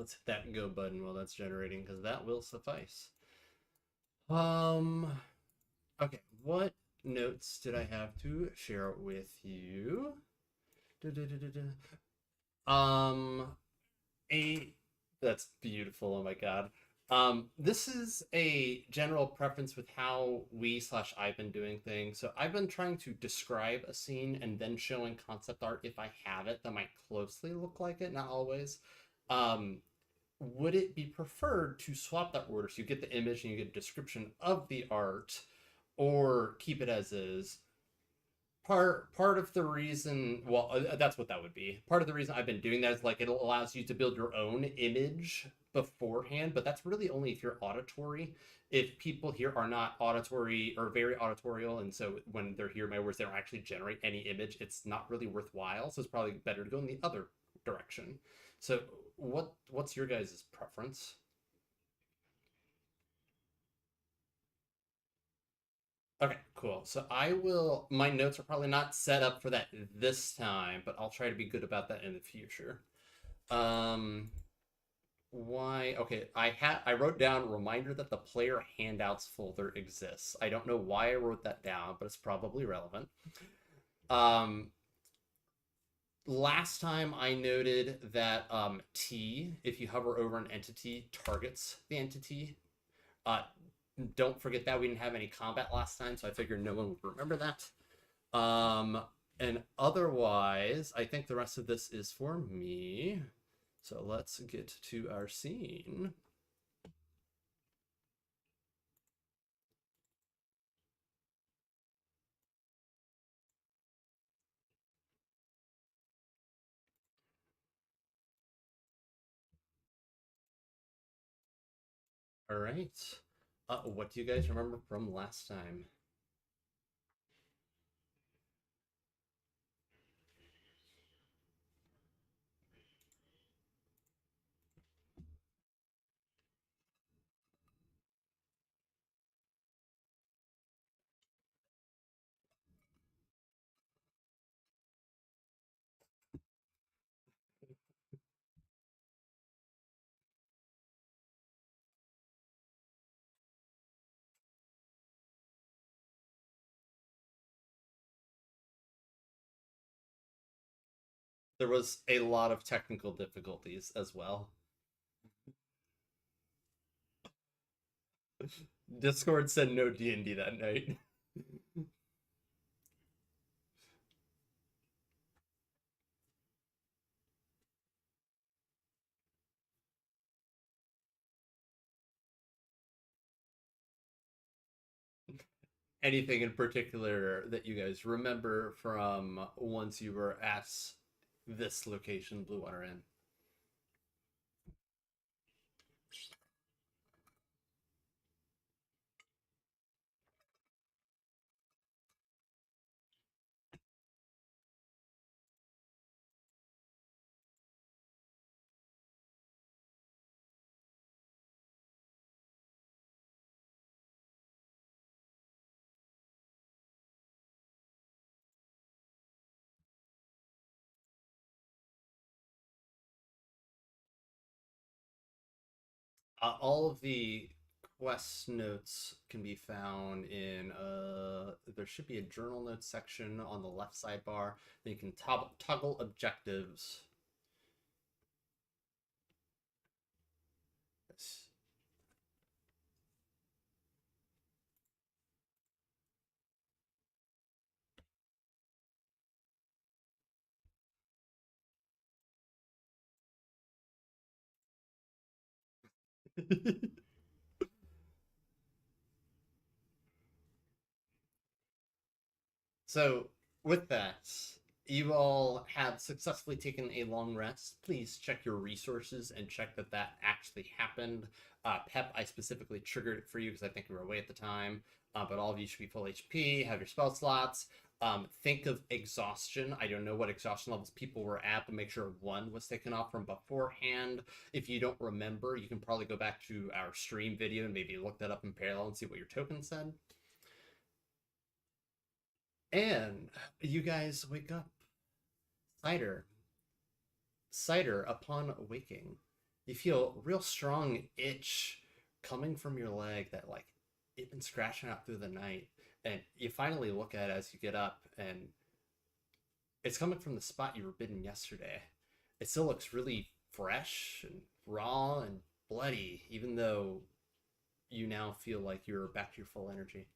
let's hit that go button while that's generating, because that will suffice. Okay, what notes did I have to share with you? Um, that's beautiful. Oh my God. This is a general preference with how we/I've been doing things. So I've been trying to describe a scene and then showing concept art if I have it that might closely look like it, not always. Um, would it be preferred to swap that order so you get the image and you get a description of the art, or keep it as is? Part of the reason, well, that's what that would be. Part of the reason I've been doing that is like it allows you to build your own image beforehand, but that's really only if you're auditory. If people here are not auditory or very auditorial, and so when they're hearing my words, they don't actually generate any image, it's not really worthwhile. So it's probably better to go in the other direction. So what's your guys' preference? Okay, cool. So I will, my notes are probably not set up for that this time, but I'll try to be good about that in the future. Um, why? Okay, I wrote down reminder that the player handouts folder exists. I don't know why I wrote that down, but it's probably relevant. Um, last time I noted that T, if you hover over an entity, targets the entity. Uh, don't forget that we didn't have any combat last time, so I figured no one would remember that. And otherwise, I think the rest of this is for me. So let's get to our scene. All right. What do you guys remember from last time? There was a lot of technical difficulties as well. Discord said no D&D that night. Anything in particular that you guys remember from once you were at this location, Blue Water Inn? All of the quest notes can be found in there should be a journal notes section on the left sidebar. Then you can toggle objectives. So, with that, you all have successfully taken a long rest. Please check your resources and check that that actually happened. Pep, I specifically triggered it for you because I think you were away at the time. But all of you should be full HP, have your spell slots. Think of exhaustion. I don't know what exhaustion levels people were at, but make sure one was taken off from beforehand. If you don't remember, you can probably go back to our stream video and maybe look that up in parallel and see what your token said. And you guys wake up. Cider. Cider, upon waking, you feel real strong itch coming from your leg that like you've been scratching out through the night, and you finally look at it as you get up, and it's coming from the spot you were bitten yesterday. It still looks really fresh and raw and bloody, even though you now feel like you're back to your full energy.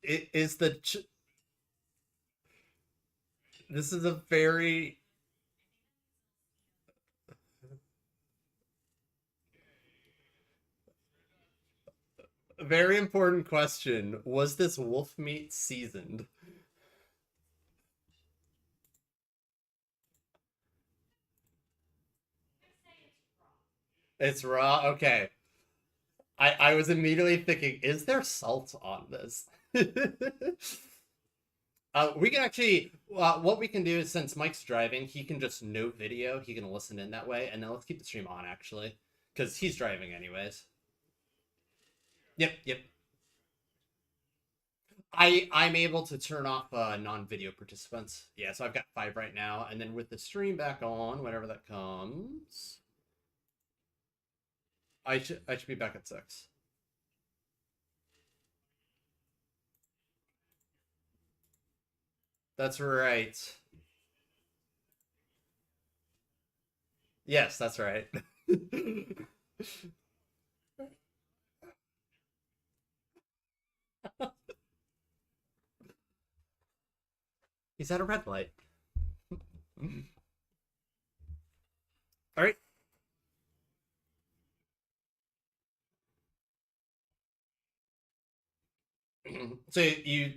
It is this is a very important question. Was this wolf meat seasoned? It's raw. Okay. I was immediately thinking, is there salt on this? We can actually, what we can do is since Mike's driving, he can just note video. He can listen in that way, and then let's keep the stream on actually, because he's driving anyways. Yep, yep. I'm able to turn off non-video participants. Yeah, so I've got 5 right now, and then with the stream back on, whenever that comes, I should be back at 6. That's right. Yes, that's right. He's at a red light. All right. So you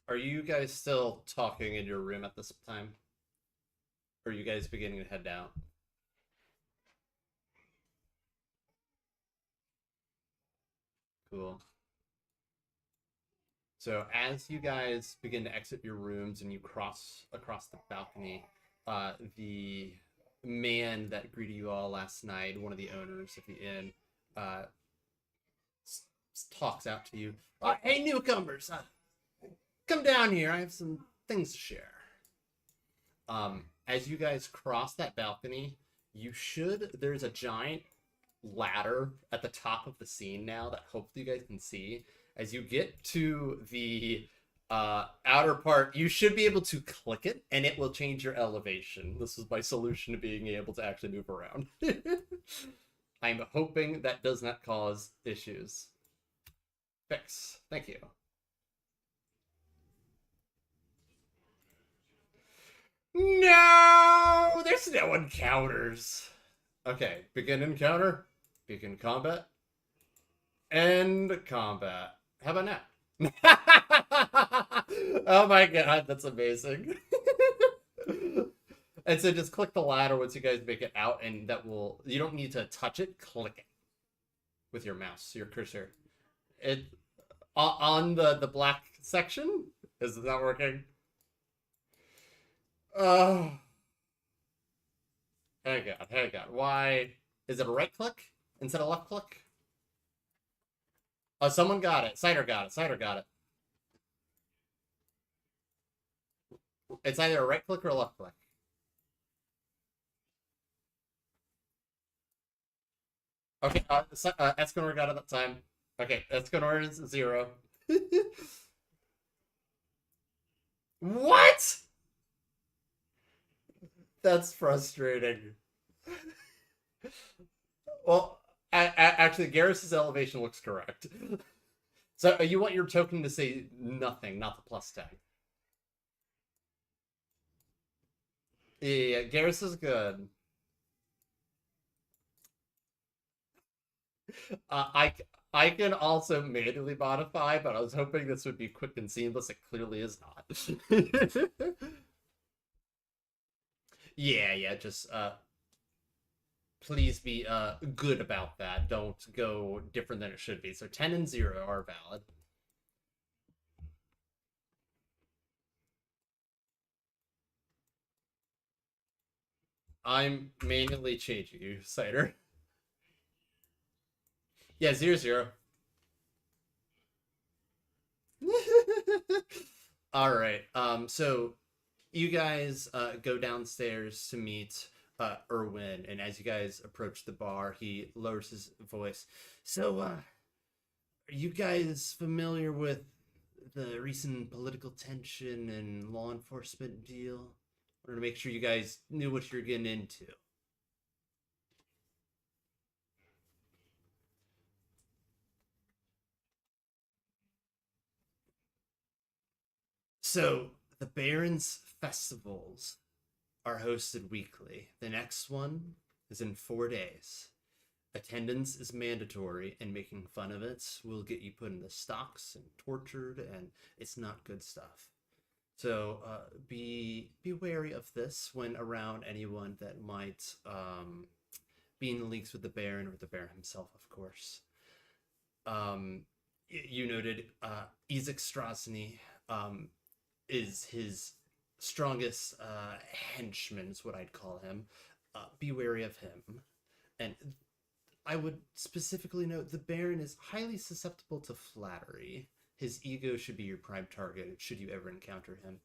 Are you guys still talking in your room at this time? Or are you guys beginning to head down? Cool. So as you guys begin to exit your rooms and you cross across the balcony, the man that greeted you all last night, one of the owners of the inn, uh, talks out to you. Hey, newcomers, come down here. I have some things to share. As you guys cross that balcony, there's a giant ladder at the top of the scene now that hopefully you guys can see. As you get to the outer part, you should be able to click it and it will change your elevation. This is my solution to being able to actually move around. I'm hoping that does not cause issues. Fix. Thank you. No! There's no encounters. Okay, begin encounter, begin combat, end combat. How about now? Oh my god, that's amazing. And so just click the ladder once you guys make it out, and you don't need to touch it, click it with your mouse, your cursor. It on the black section. Is it not working? Oh, hang on. Why is it a right click instead of left click? Oh, someone got it. Cider got it. It's either a right click or a left click. Okay, Escanor got it that time. Okay, Escanor is 0. What? That's frustrating. Well, actually, Garrus's elevation looks correct. So you want your token to say nothing, not the plus tag. Yeah, Garrus is good. I can also manually modify, but I was hoping this would be quick and seamless. It clearly is not. Yeah, just please be good about that. Don't go different than it should be. So 10 and 0 are valid. I'm manually changing you, Cider. Yeah, 0-0. All right. So you guys go downstairs to meet Erwin, and as you guys approach the bar, he lowers his voice. So, are you guys familiar with the recent political tension and law enforcement deal? I wanted to make sure you guys knew what you're getting into. So, the Barons festivals are hosted weekly. The next one is in 4 days. Attendance is mandatory, and making fun of it will get you put in the stocks and tortured, and it's not good stuff. So be wary of this when around anyone that might be in leagues with the Baron or the Baron himself, of course. You noted Isaac Strasny is his strongest henchman, is what I'd call him. Be wary of him. And I would specifically note the Baron is highly susceptible to flattery. His ego should be your prime target should you ever encounter him.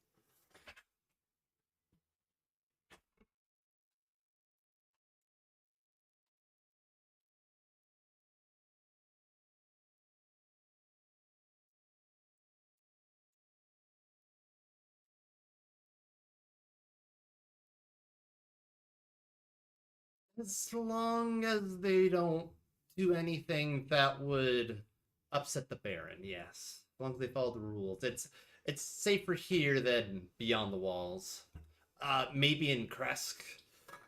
As long as they don't do anything that would upset the Baron, yes. As long as they follow the rules. It's safer here than beyond the walls. Maybe in Kresk,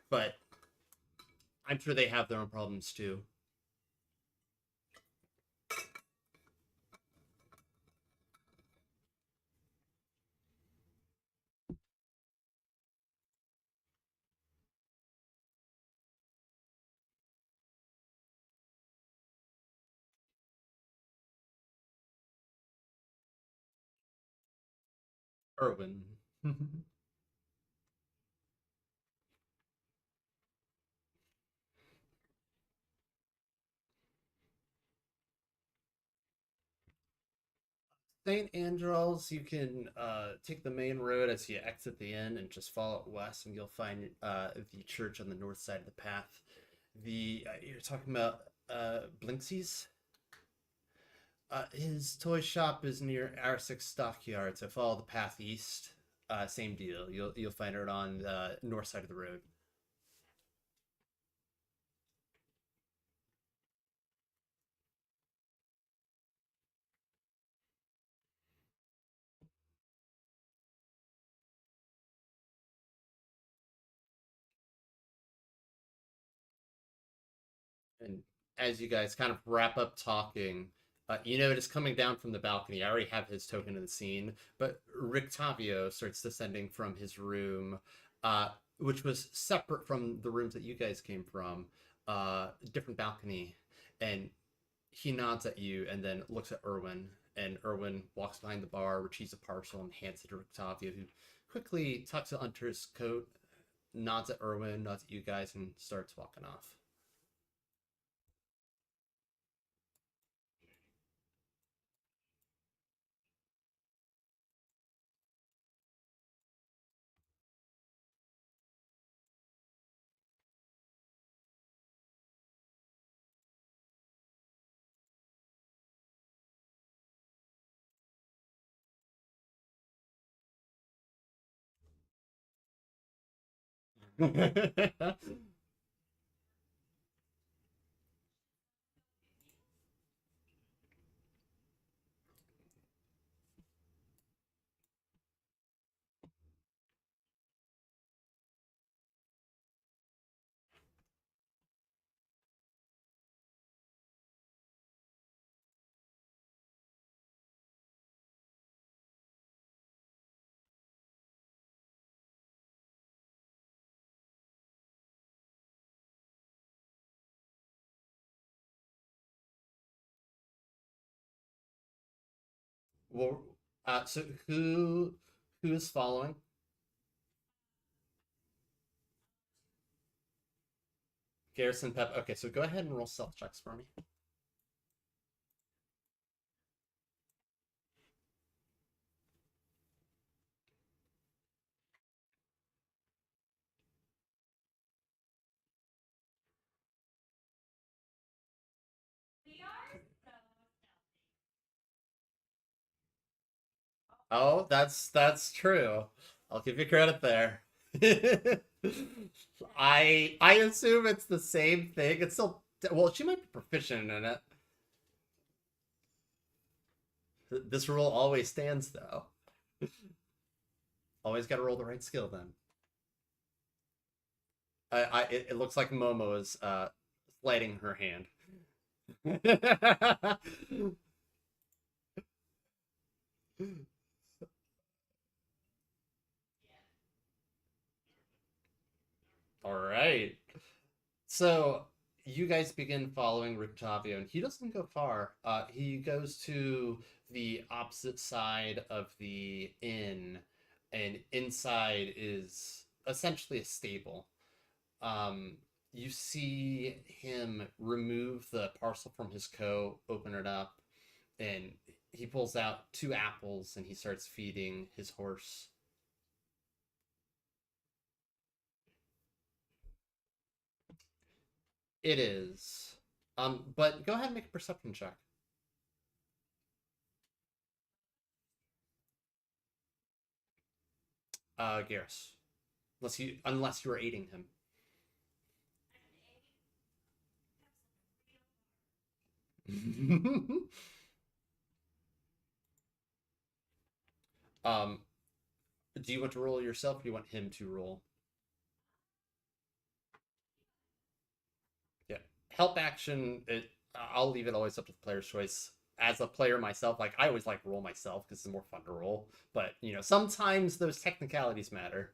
but I'm sure they have their own problems too. Erwin. St. Andrew's, you can take the main road as you exit the inn and just follow it west, and you'll find the church on the north side of the path. The You're talking about Blinksy's. His toy shop is near R6 Stockyard, so follow the path east. Same deal. You'll find it on the north side of the road. And as you guys kind of wrap up talking, you notice coming down from the balcony, I already have his token of the scene, but Rictavio starts descending from his room, which was separate from the rooms that you guys came from, different balcony. And he nods at you and then looks at Erwin. And Erwin walks behind the bar, retrieves a parcel, and hands it to Rictavio, who quickly tucks it under his coat, nods at Erwin, nods at you guys, and starts walking off. Well, so who is following? Garrison Pep. Okay, so go ahead and roll self checks for me. Oh, that's true. I'll give you credit there. I assume it's the same thing. It's still well, she might be proficient in it. This rule always stands though. Always got to roll the right skill then. It looks like Momo is sliding her hand. All right. So you guys begin following Rictavio, and he doesn't go far. He goes to the opposite side of the inn, and inside is essentially a stable. Um, you see him remove the parcel from his coat, open it up, and he pulls out two apples and he starts feeding his horse. It is. But go ahead and make a perception check. Garrus. Unless you are aiding him. um, do you want to roll yourself or do you want him to roll? Yeah. Help action, I'll leave it always up to the player's choice. As a player myself, like I always like roll myself because it's more fun to roll. But sometimes those technicalities matter.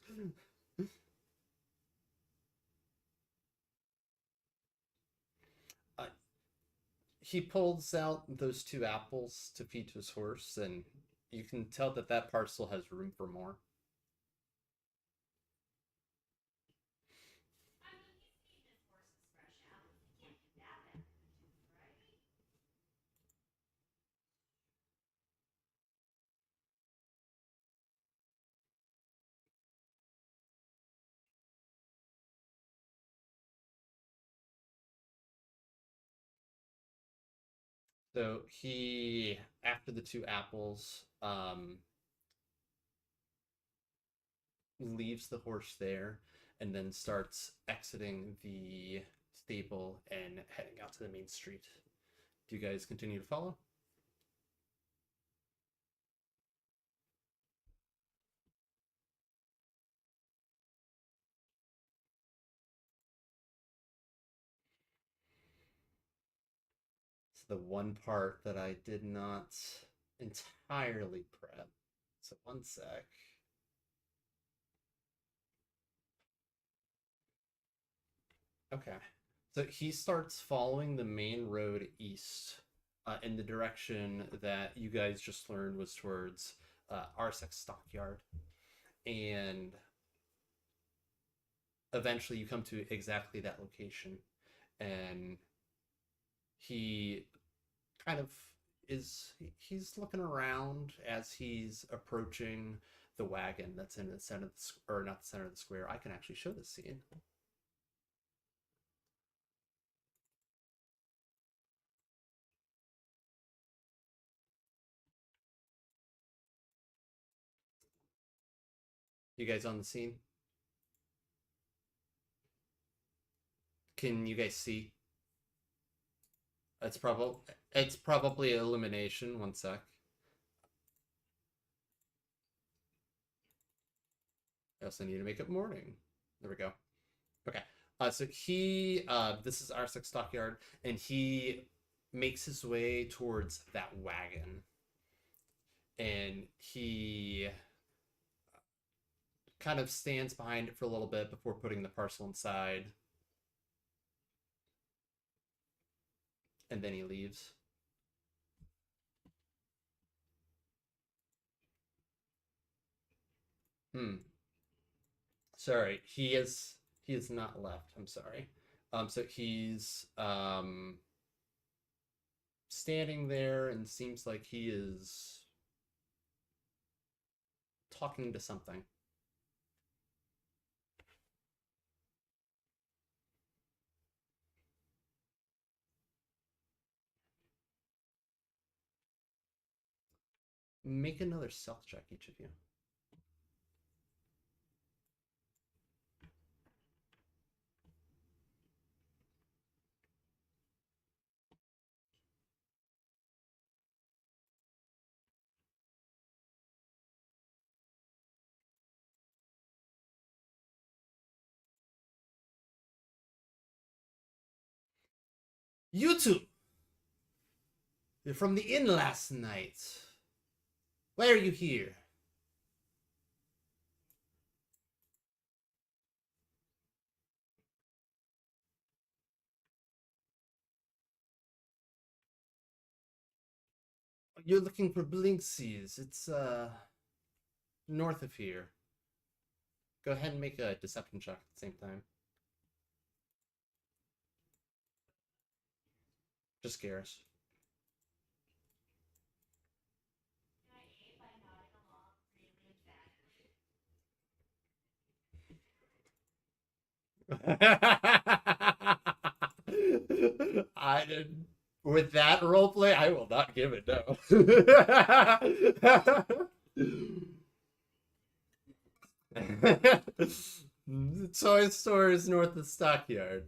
He pulls out those two apples to feed to his horse, and you can tell that that parcel has room for more. So he, after the two apples, leaves the horse there and then starts exiting the stable and heading out to the main street. Do you guys continue to follow? It's the one part that I did not entirely prep. So one sec. Okay. So he starts following the main road east in the direction that you guys just learned was towards Arsec Stockyard. And eventually you come to exactly that location. And he kind of he's looking around as he's approaching the wagon that's in the center of the, or not the center of the square. I can actually show this scene. You guys on the scene? Can you guys see? It's probably illumination. One sec. I also need to make it morning. There we go. Okay. So this is our six stockyard, and he makes his way towards that wagon, and he kind of stands behind it for a little bit before putting the parcel inside, and then he leaves. Sorry, he is not left. I'm sorry. So he's standing there and seems like he is talking to something. Make another stealth check, each of you. You two! You're from the inn last night. Why are you here? You're looking for Blinksies. It's north of here. Go ahead and make a deception check at the same time. Just curious. I did with that roleplay, I will not give it no. The toy store is north of Stockyard.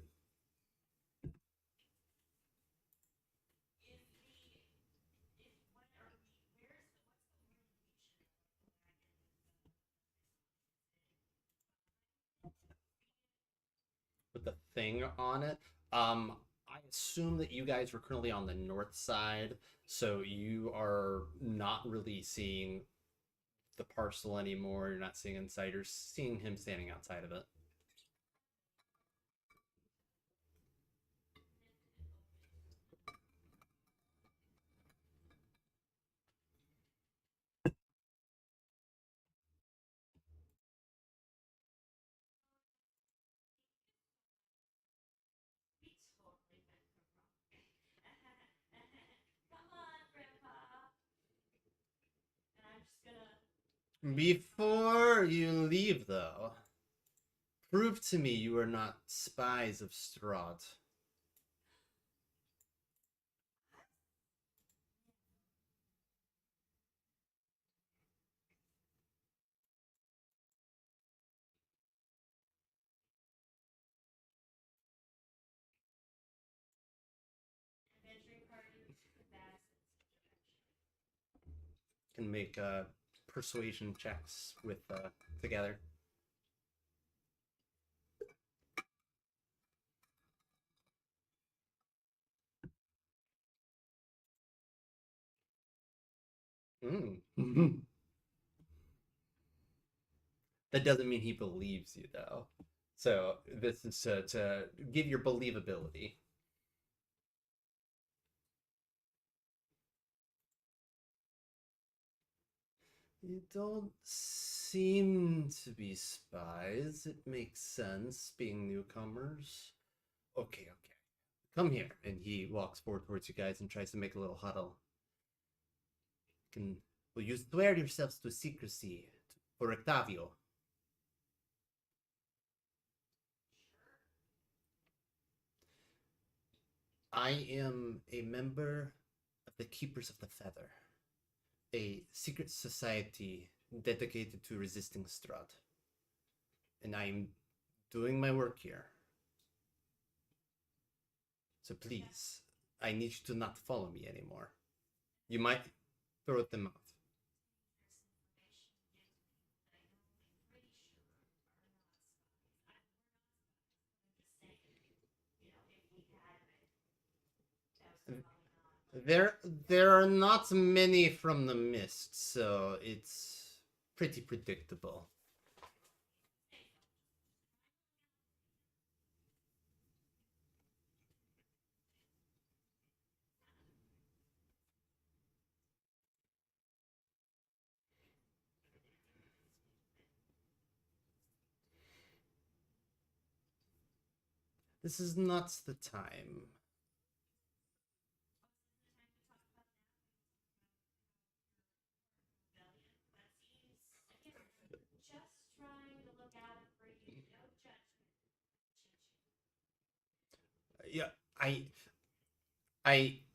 With the thing on it. I assume that you guys were currently on the north side, so you are not really seeing the parcel anymore. You're not seeing inside. You're seeing him standing outside of it. Before you leave, though, prove to me you are not spies of Strahd. Can make persuasion checks with together. Mm. That doesn't mean he believes you, though. So this is to give your believability. You don't seem to be spies. It makes sense, being newcomers. Okay, okay. Come here. And he walks forward towards you guys and tries to make a little huddle. Will you swear yourselves to secrecy for Octavio? I am a member of the Keepers of the Feather, a secret society dedicated to resisting Strahd. And I'm doing my work here. So please, I need you to not follow me anymore. You might throw them out. There are not many from the mist, so it's pretty predictable. This is not the time. Yeah, I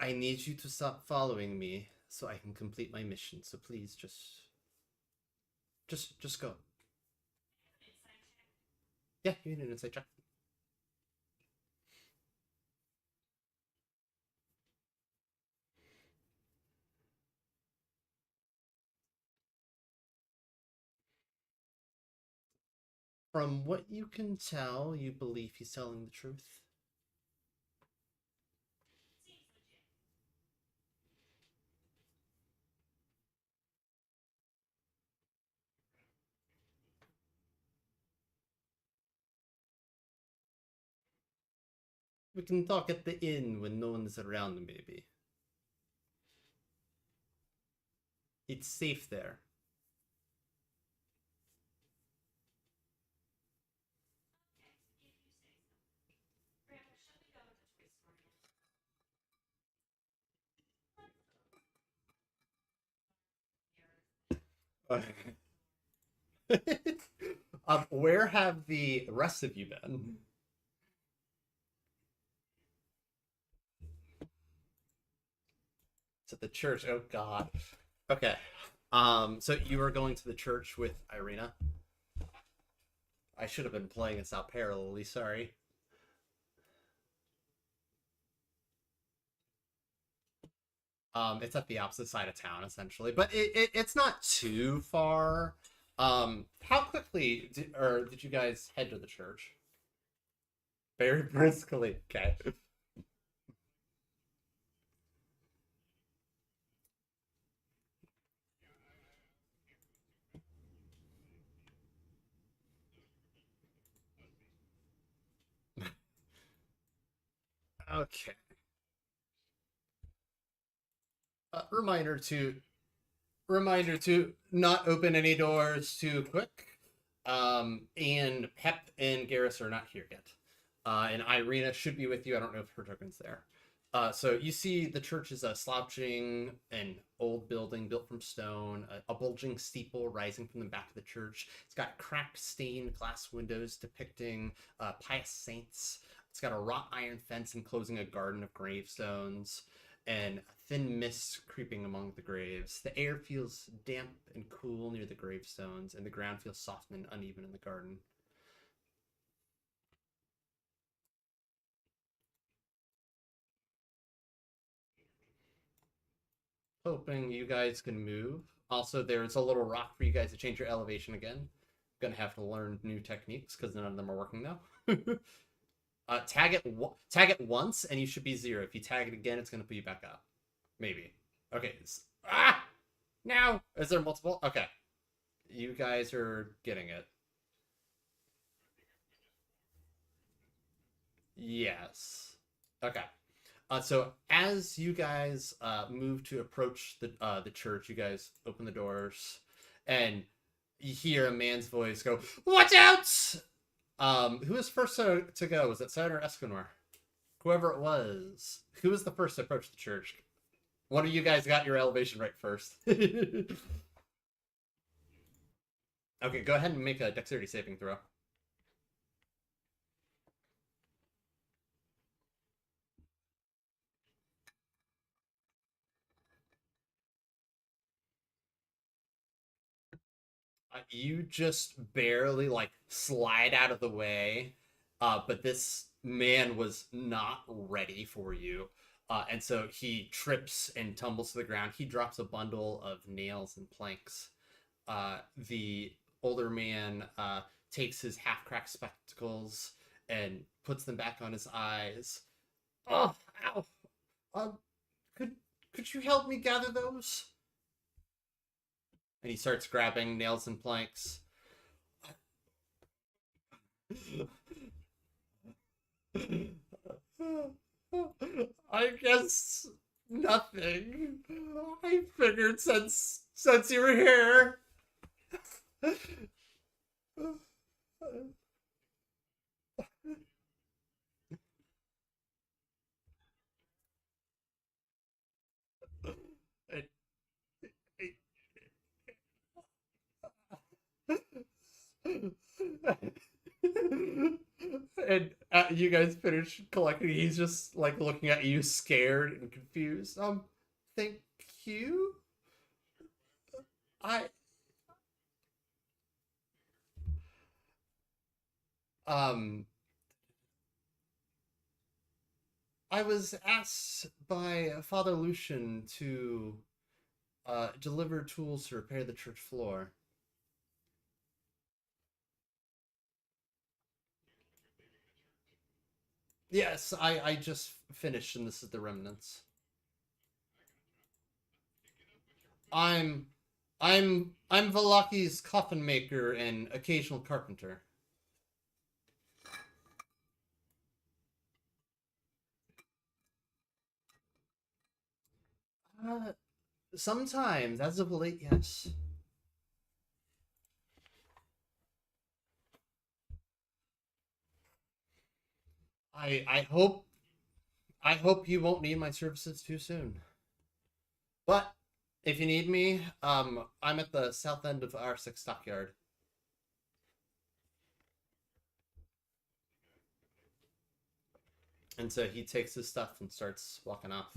need you to stop following me so I can complete my mission. So please just go. Yeah, you need an insight check. From what you can tell, you believe he's telling the truth. We can talk at the inn when no one is around, maybe. It's safe there. Where have the rest of you been? To the church. Oh God. Okay. So you were going to the church with Irina. I should have been playing this out parallelly. Sorry. It's at the opposite side of town, essentially, but it's not too far. How quickly did you guys head to the church? Very briskly. Okay. Okay. Reminder to not open any doors too quick. And Pep and Garrus are not here yet. And Irina should be with you. I don't know if her token's there. So you see the church is slouching, an old building built from stone, a bulging steeple rising from the back of the church. It's got cracked stained glass windows depicting pious saints. It's got a wrought iron fence enclosing a garden of gravestones, and a thin mist creeping among the graves. The air feels damp and cool near the gravestones, and the ground feels soft and uneven in the garden. Hoping you guys can move. Also, there's a little rock for you guys to change your elevation again. Gonna have to learn new techniques because none of them are working now. Tag it once, and you should be 0. If you tag it again, it's gonna put you back up. Maybe. Okay. Now is there multiple? Okay. You guys are getting it. Yes. Okay. So as you guys move to approach the church, you guys open the doors, and you hear a man's voice go, "Watch out!" Who was first to go? Was it Saturn or Escanor? Whoever it was. Who was the first to approach the church? One of you guys got your elevation right first. Okay, go ahead and make a dexterity saving throw. You just barely like slide out of the way, but this man was not ready for you. And so he trips and tumbles to the ground. He drops a bundle of nails and planks. The older man takes his half-cracked spectacles and puts them back on his eyes. Oh, ow! Um, could could you help me gather those? And he starts grabbing nails and planks. I guess nothing. I figured since you were here. And you guys finish collecting. He's just like looking at you, scared and confused. Thank you. I um I was asked by Father Lucian to deliver tools to repair the church floor. Yes, I just finished, and this is the remnants. I'm I'm Valaki's coffin maker and occasional carpenter. Uh, Sometimes, as of late, yes. I I hope you won't need my services too soon. But if you need me, I'm at the south end of R6 stockyard. And so he takes his stuff and starts walking off.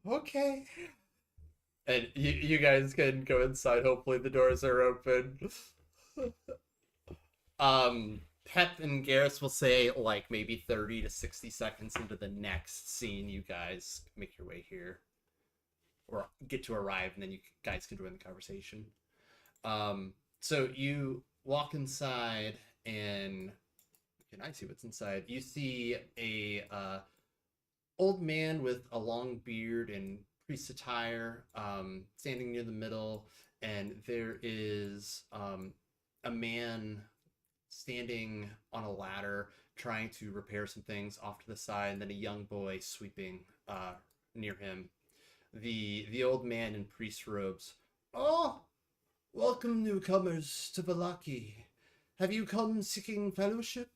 Okay. And you guys can go inside. Hopefully the doors are open. Um, Pep and Garrus will say like maybe 30 to 60 seconds into the next scene, you guys make your way here or get to arrive, and then you guys can join the conversation. So you walk inside, and can I see what's inside? You see a old man with a long beard and priest attire, standing near the middle, and there is a man standing on a ladder trying to repair some things off to the side, and then a young boy sweeping near him. The old man in priest robes. Oh, welcome, newcomers, to Valaki. Have you come seeking fellowship,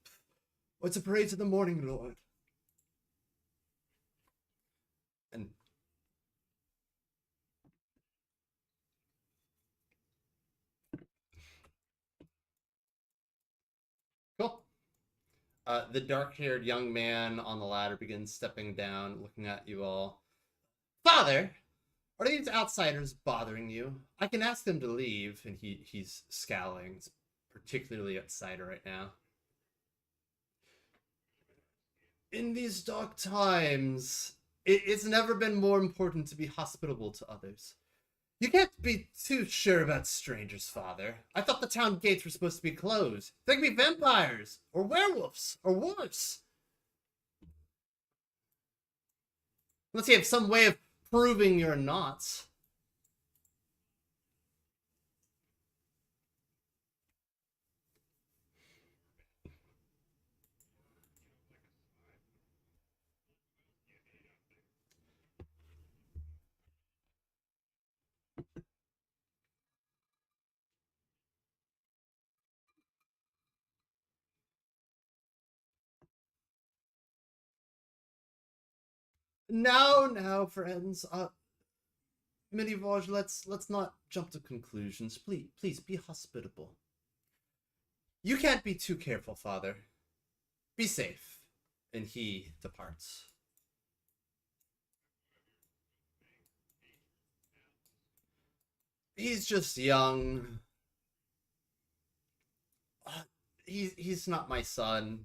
or to pray to the morning lord? And cool. The dark-haired young man on the ladder begins stepping down, looking at you all. Father, are these outsiders bothering you? I can ask them to leave. And he's scowling. He's particularly at Cider right now. In these dark times, it's never been more important to be hospitable to others. You can't be too sure about strangers, Father. I thought the town gates were supposed to be closed. They could be vampires, or werewolves, or worse. Unless you have some way of proving you're not. Now, friends. Minivaj, let's not jump to conclusions. Please be hospitable. You can't be too careful, Father. Be safe. And he departs. He's just young. He's not my son.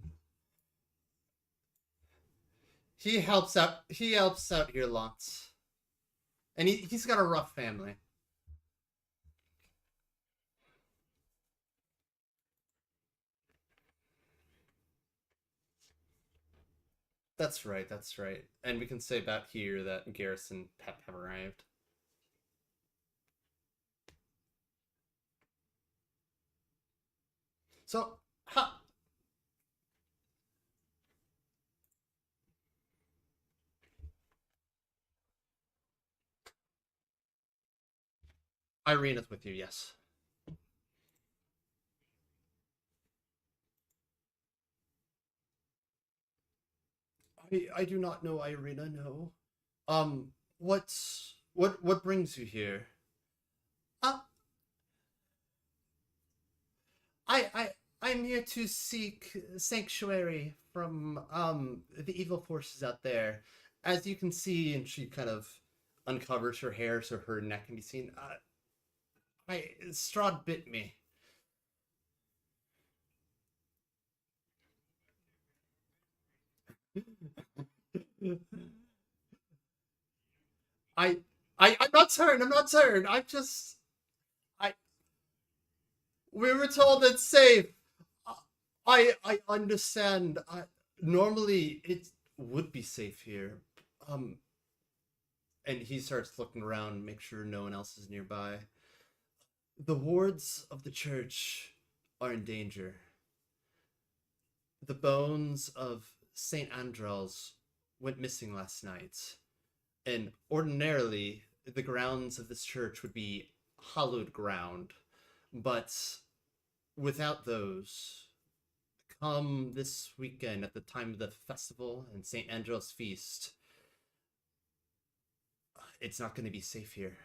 He helps out. He helps out here lots, and he's got a rough family. That's right. That's right. And we can say about here that Garrison Pep have arrived. So, ha. Irene is with you. Yes. I do not know Irina. No. What brings you here? Uh, I'm here to seek sanctuary from the evil forces out there. As you can see, and she kind of uncovers her hair so her neck can be seen. I Strahd bit me. I I'm not turned. I'm not turned. I'm just I we were told it's safe. I understand. Normally it would be safe here. Um, and he starts looking around, make sure no one else is nearby. The wards of the church are in danger. The bones of Saint Andrels went missing last night, and ordinarily the grounds of this church would be hallowed ground, but without those, come this weekend at the time of the festival and St. Andrew's feast, it's not going to be safe here.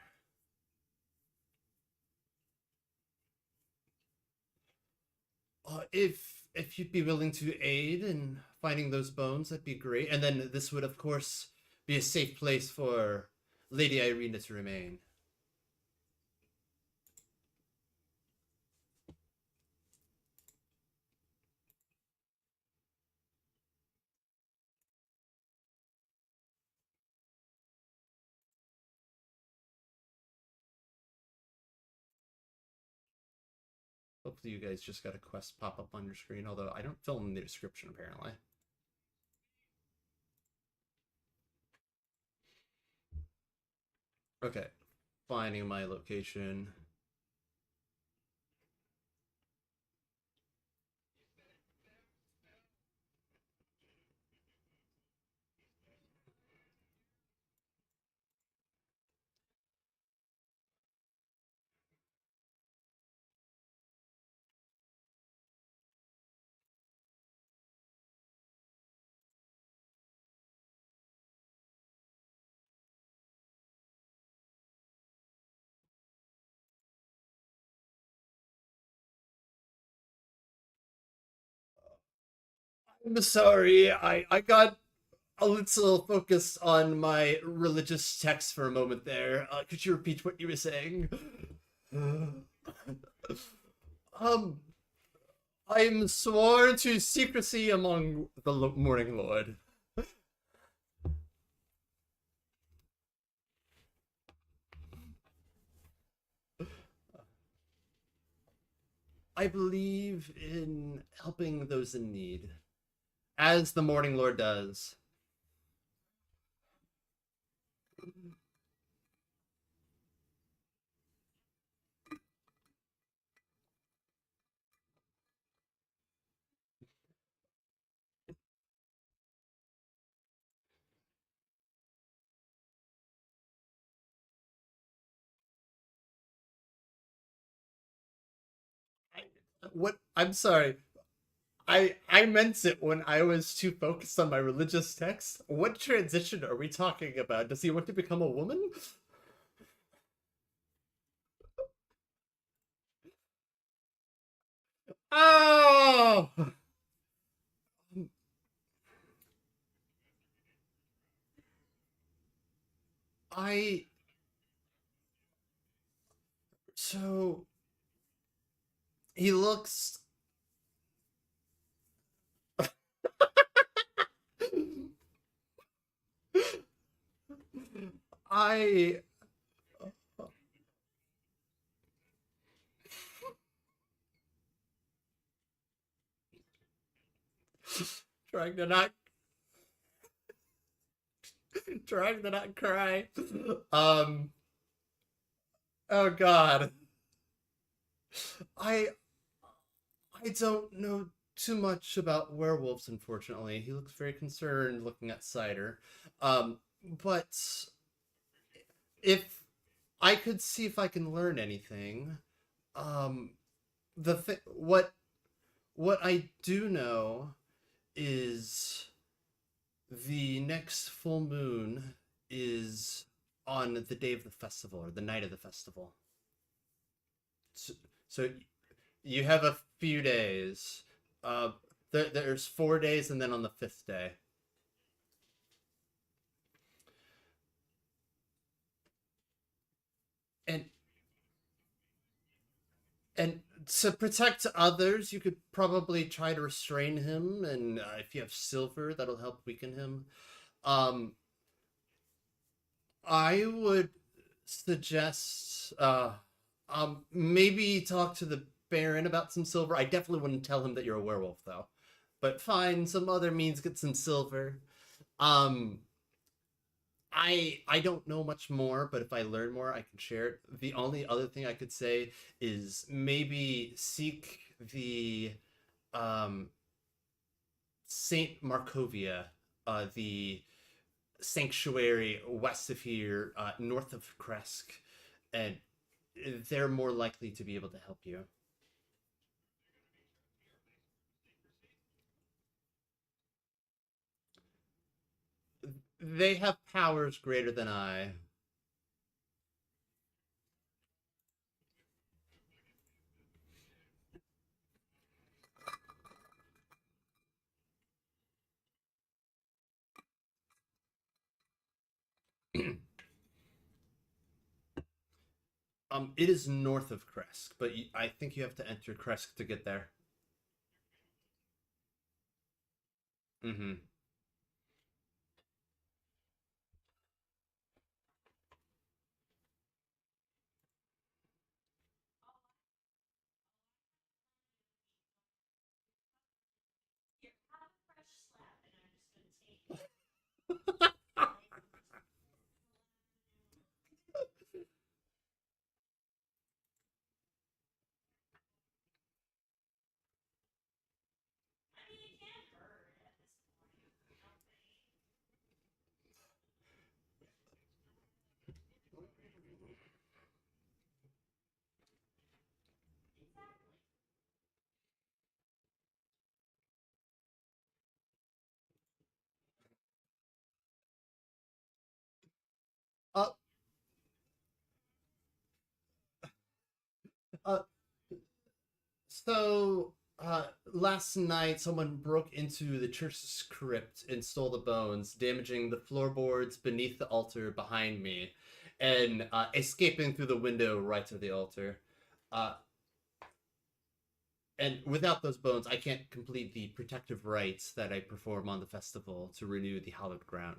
If you'd be willing to aid in finding those bones, that'd be great. And then this would, of course, be a safe place for Lady Irina to remain. Hopefully you guys just got a quest pop up on your screen, although I don't fill in the description apparently. Okay, finding my location. I'm sorry, I got a little focused on my religious text for a moment there. Could you repeat what you were saying? um, I'm sworn to secrecy among the Morning Lord. I believe in helping those in need, as the Morning Lord does. I, what? I'm sorry. I meant it when I was too focused on my religious text. What transition are we talking about? Does he want to become a woman? Oh! I so he looks I trying to not trying to not cry. Um oh god. I I don't know too much about werewolves, unfortunately. He looks very concerned looking at Cider. But if I could see if I can learn anything, um, what I do know is the next full moon is on the day of the festival or the night of the festival. So, so you have a few days. Uh, there's 4 days, and then on the fifth day, and and to protect others, you could probably try to restrain him, and if you have silver, that'll help weaken him. Um, I would suggest maybe talk to the Baron about some silver. I definitely wouldn't tell him that you're a werewolf though. But find some other means, get some silver. Um I don't know much more, but if I learn more, I can share it. The only other thing I could say is maybe seek the um Saint Markovia, the sanctuary west of here, north of Kresk, and they're more likely to be able to help you. They have powers greater than I. It is north of Kresk, but I think you have to enter Kresk to get there. Mm-hmm. Uh, so last night someone broke into the church's crypt and stole the bones, damaging the floorboards beneath the altar behind me, and escaping through the window right to the altar. Uh, and without those bones, I can't complete the protective rites that I perform on the festival to renew the hallowed ground.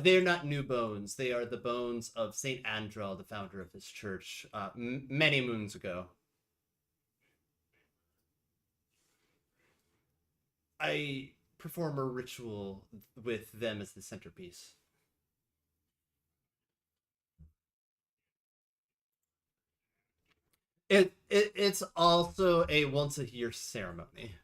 They're not new bones. They are the bones of Saint Andrel, the founder of this church, many moons ago. I perform a ritual with them as the centerpiece. It's also a once a year ceremony.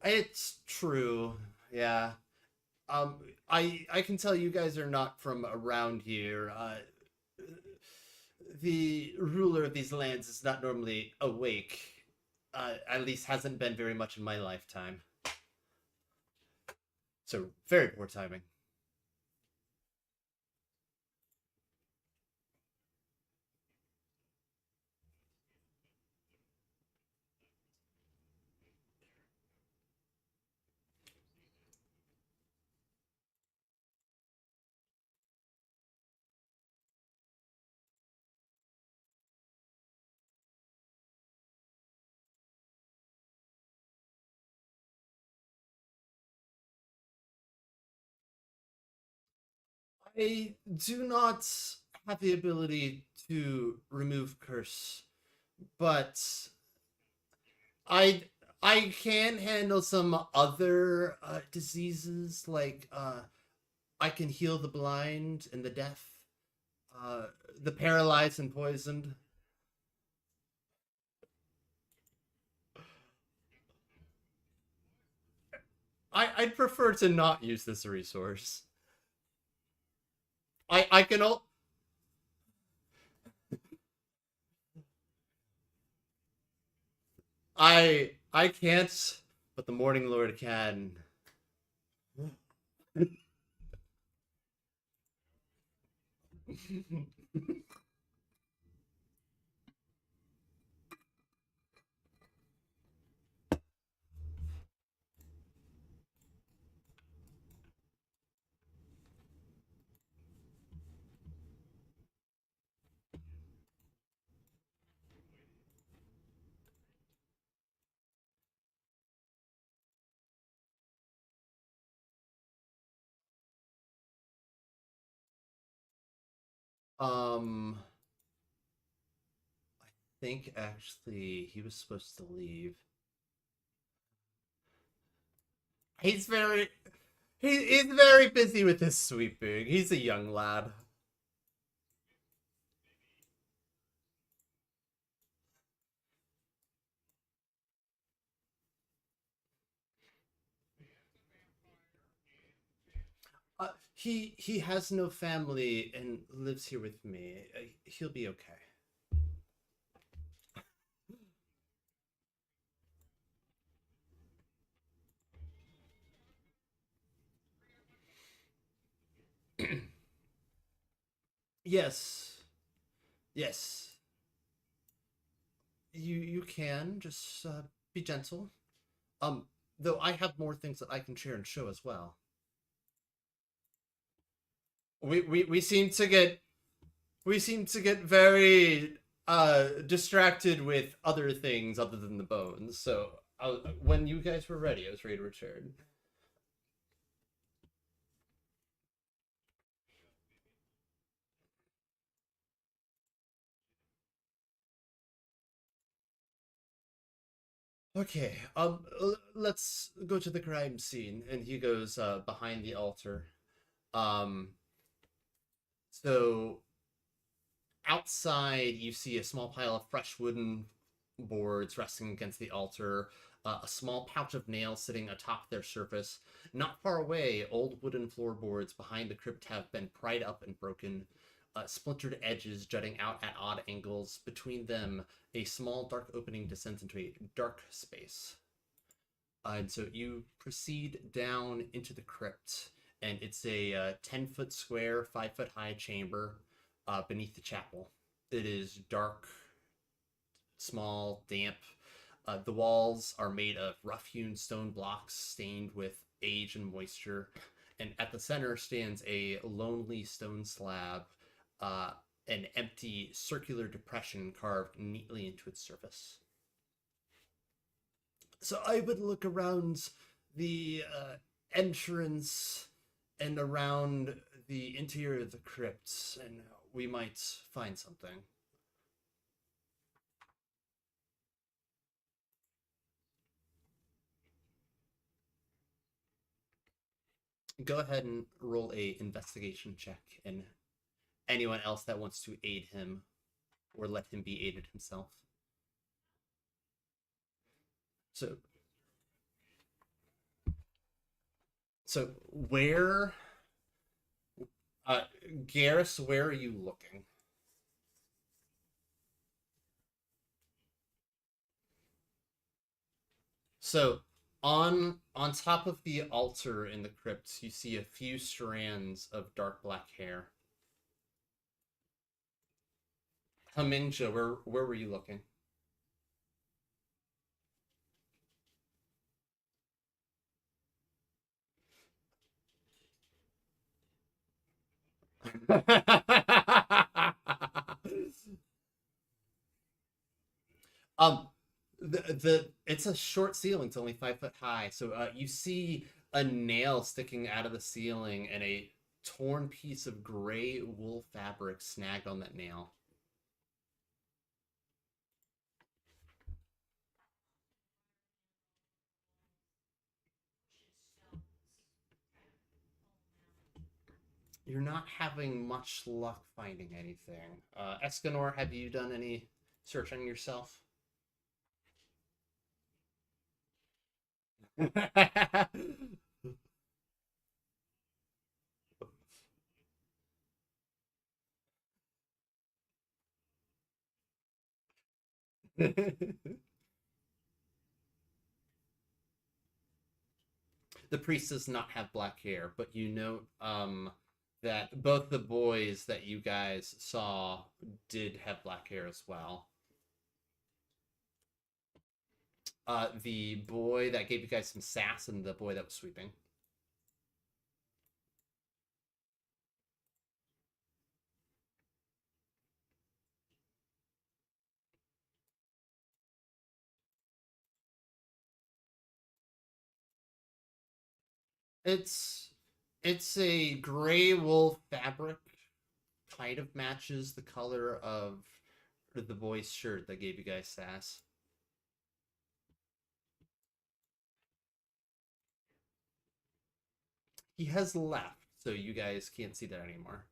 It's true, yeah. Um, I can tell you guys are not from around here. The ruler of these lands is not normally awake. At least hasn't been very much in my lifetime. So very poor timing. I do not have the ability to remove curse, but I I can handle some other diseases like I can heal the blind and the deaf, uh, the paralyzed and poisoned. I'd prefer to not use this resource. I can I can't, but the Morning Lord can. um, I think actually he was supposed to leave. He's very he's very busy with his sweeping. He's a young lad. He has no family and lives here with me. He'll be okay. Yes, yes. You can just be gentle. Um, though I have more things that I can share and show as well. We seem to get very distracted with other things other than the bones. So when you guys were ready, I was ready to return. Okay, let's go to the crime scene. And he goes behind the altar. Um, so outside, you see a small pile of fresh wooden boards resting against the altar, a small pouch of nails sitting atop their surface. Not far away, old wooden floorboards behind the crypt have been pried up and broken, splintered edges jutting out at odd angles. Between them, a small dark opening descends into a dark space. And so you proceed down into the crypt, and it's a 10-foot square, 5-foot high chamber beneath the chapel. It is dark, small, damp. The walls are made of rough hewn stone blocks stained with age and moisture. And at the center stands a lonely stone slab, uh, an empty circular depression carved neatly into its surface. So I would look around the entrance and around the interior of the crypt, and we might find something. Go ahead and roll a investigation check, and anyone else that wants to aid him or let him be aided himself. So, where, uh, Garrus, where are you looking? So, on top of the altar in the crypt, you see a few strands of dark black hair. Hamingja, where were you looking? um, the it's a short ceiling. It's only 5 foot high. So you see a nail sticking out of the ceiling and a torn piece of gray wool fabric snagged on that nail. You're not having much luck finding anything. Escanor, have you done any searching yourself? The priest does not have black hair, but you note that both the boys that you guys saw did have black hair as well. The boy that gave you guys some sass and the boy that was sweeping. It's it's a gray wool fabric, kind of matches the color of the boy's shirt that gave you guys sass. He has left, so you guys can't see that anymore.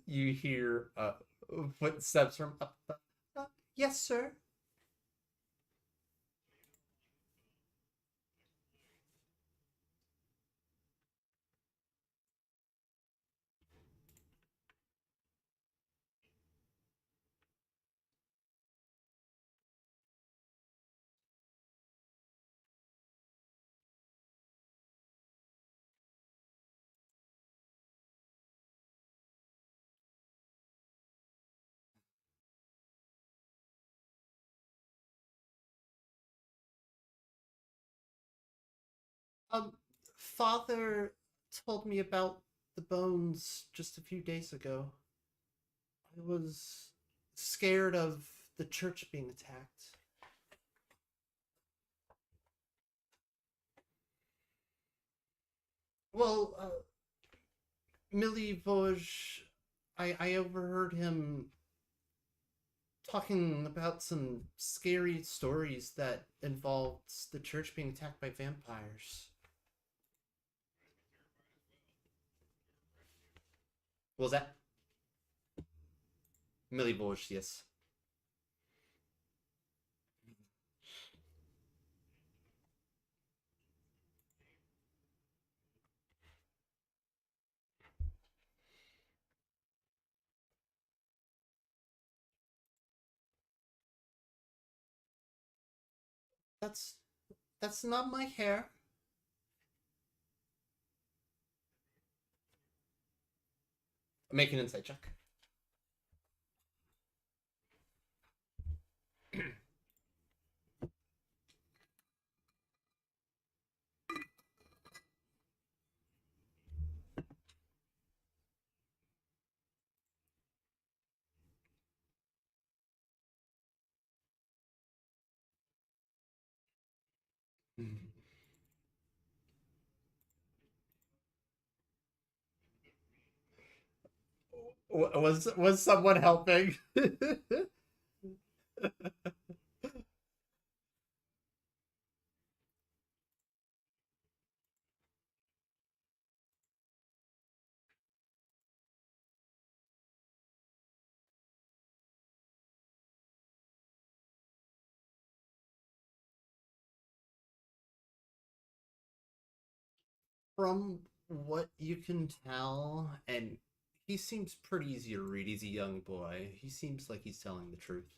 You hear footsteps from up. Yes, sir. Um, Father told me about the bones just a few days ago. I was scared of the church being attacked. Well, Millie Vosge, I overheard him talking about some scary stories that involved the church being attacked by vampires. What was that? Millie Vosge, yes. That's that's not my hair. Make an insight check. Was someone helping? From what you can tell, and he seems pretty easy to read. He's a young boy. He seems like he's telling the truth.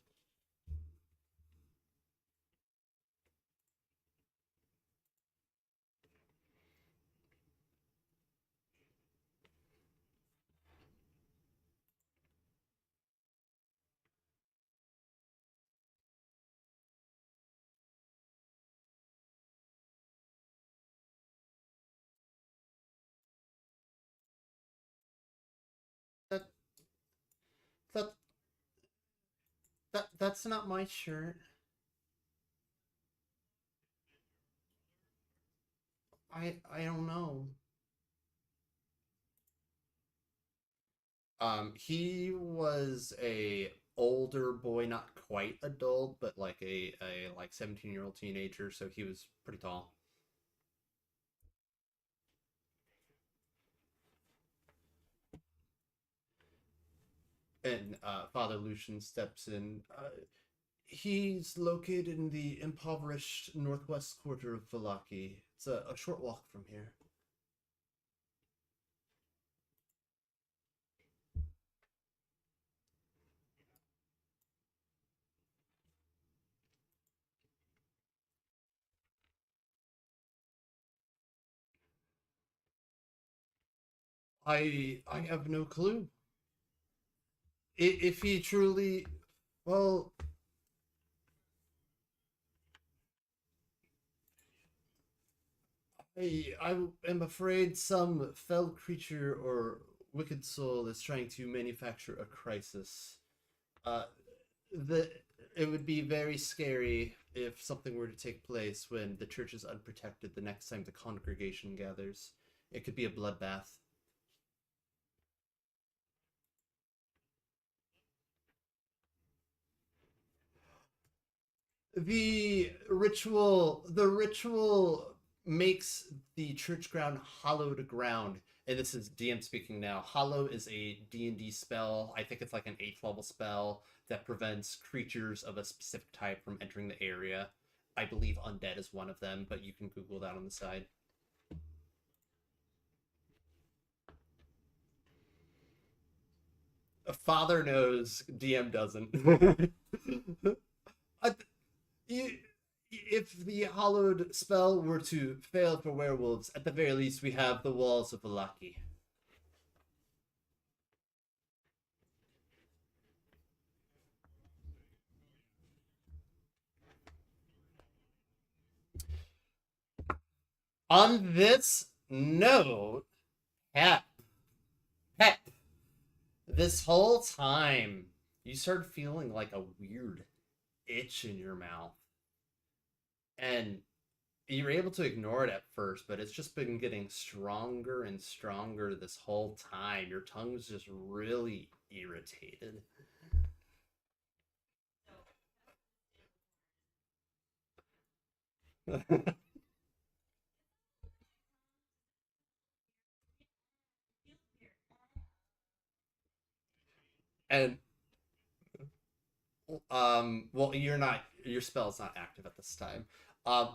That that that's not my shirt. I don't know. He was a older boy, not quite adult, but like a like 17-year-old teenager, so he was pretty tall. And Father Lucian steps in. He's located in the impoverished northwest quarter of Valaki. It's a short walk from here. I have no clue. If he truly, well, I am afraid some fell creature or wicked soul is trying to manufacture a crisis. Uh, the it would be very scary if something were to take place when the church is unprotected the next time the congregation gathers. It could be a bloodbath. The ritual makes the church ground hallowed ground. And this is DM speaking now. Hollow is a D&D spell. I think it's like an 8th level spell that prevents creatures of a specific type from entering the area. I believe undead is one of them, but you can Google that on the side. A father knows, DM doesn't. I, you, if the hallowed spell were to fail for werewolves, at the very least, we have the walls of Valaki. On this note, Pep, Pep, this whole time, you start feeling like a weird itch in your mouth. And you're able to ignore it at first, but it's just been getting stronger and stronger this whole time. Your tongue's just really irritated. And well, your spell's not active at this time. Um,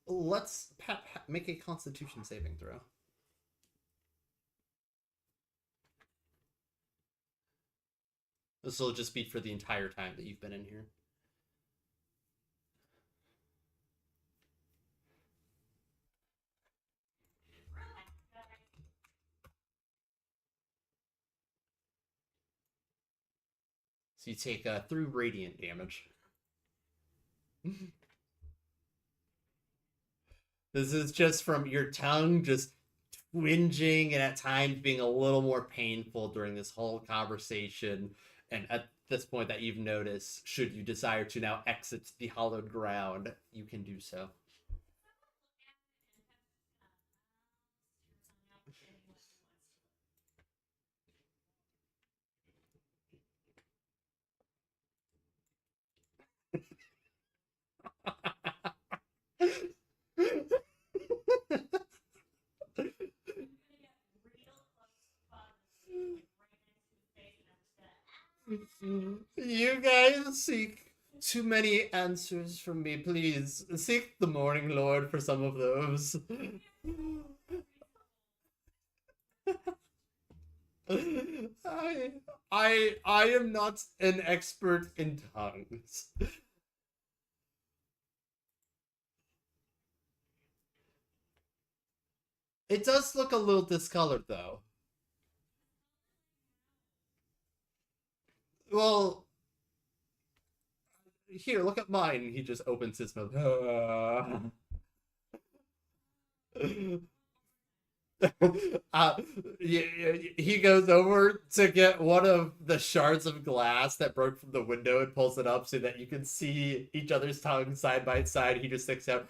let's make a Constitution saving throw. This will just be for the entire time that you've been in here. So you take 3 radiant damage. This is just from your tongue just twinging and at times being a little more painful during this whole conversation. And at this point that you've noticed, should you desire to now exit the hollowed ground, you can do so. You guys seek too many answers from me. Please seek the Morning Lord for some of those. I am not an expert in tongues. It does look a little discolored though. Well, here, look at mine. He just opens his mouth. uh, he goes over to get one of the shards of glass that broke from the window and pulls it up so that you can see each other's tongues side by side. He just sticks out.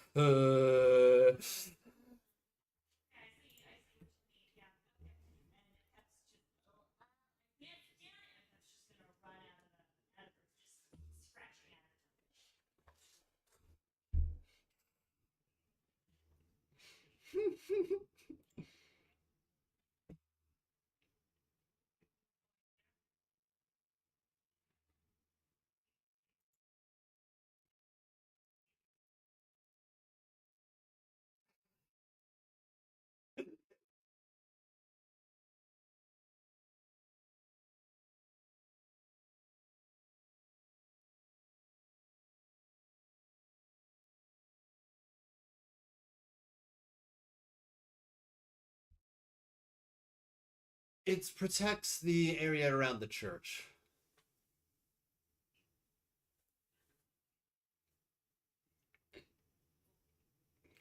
It protects the area around the church.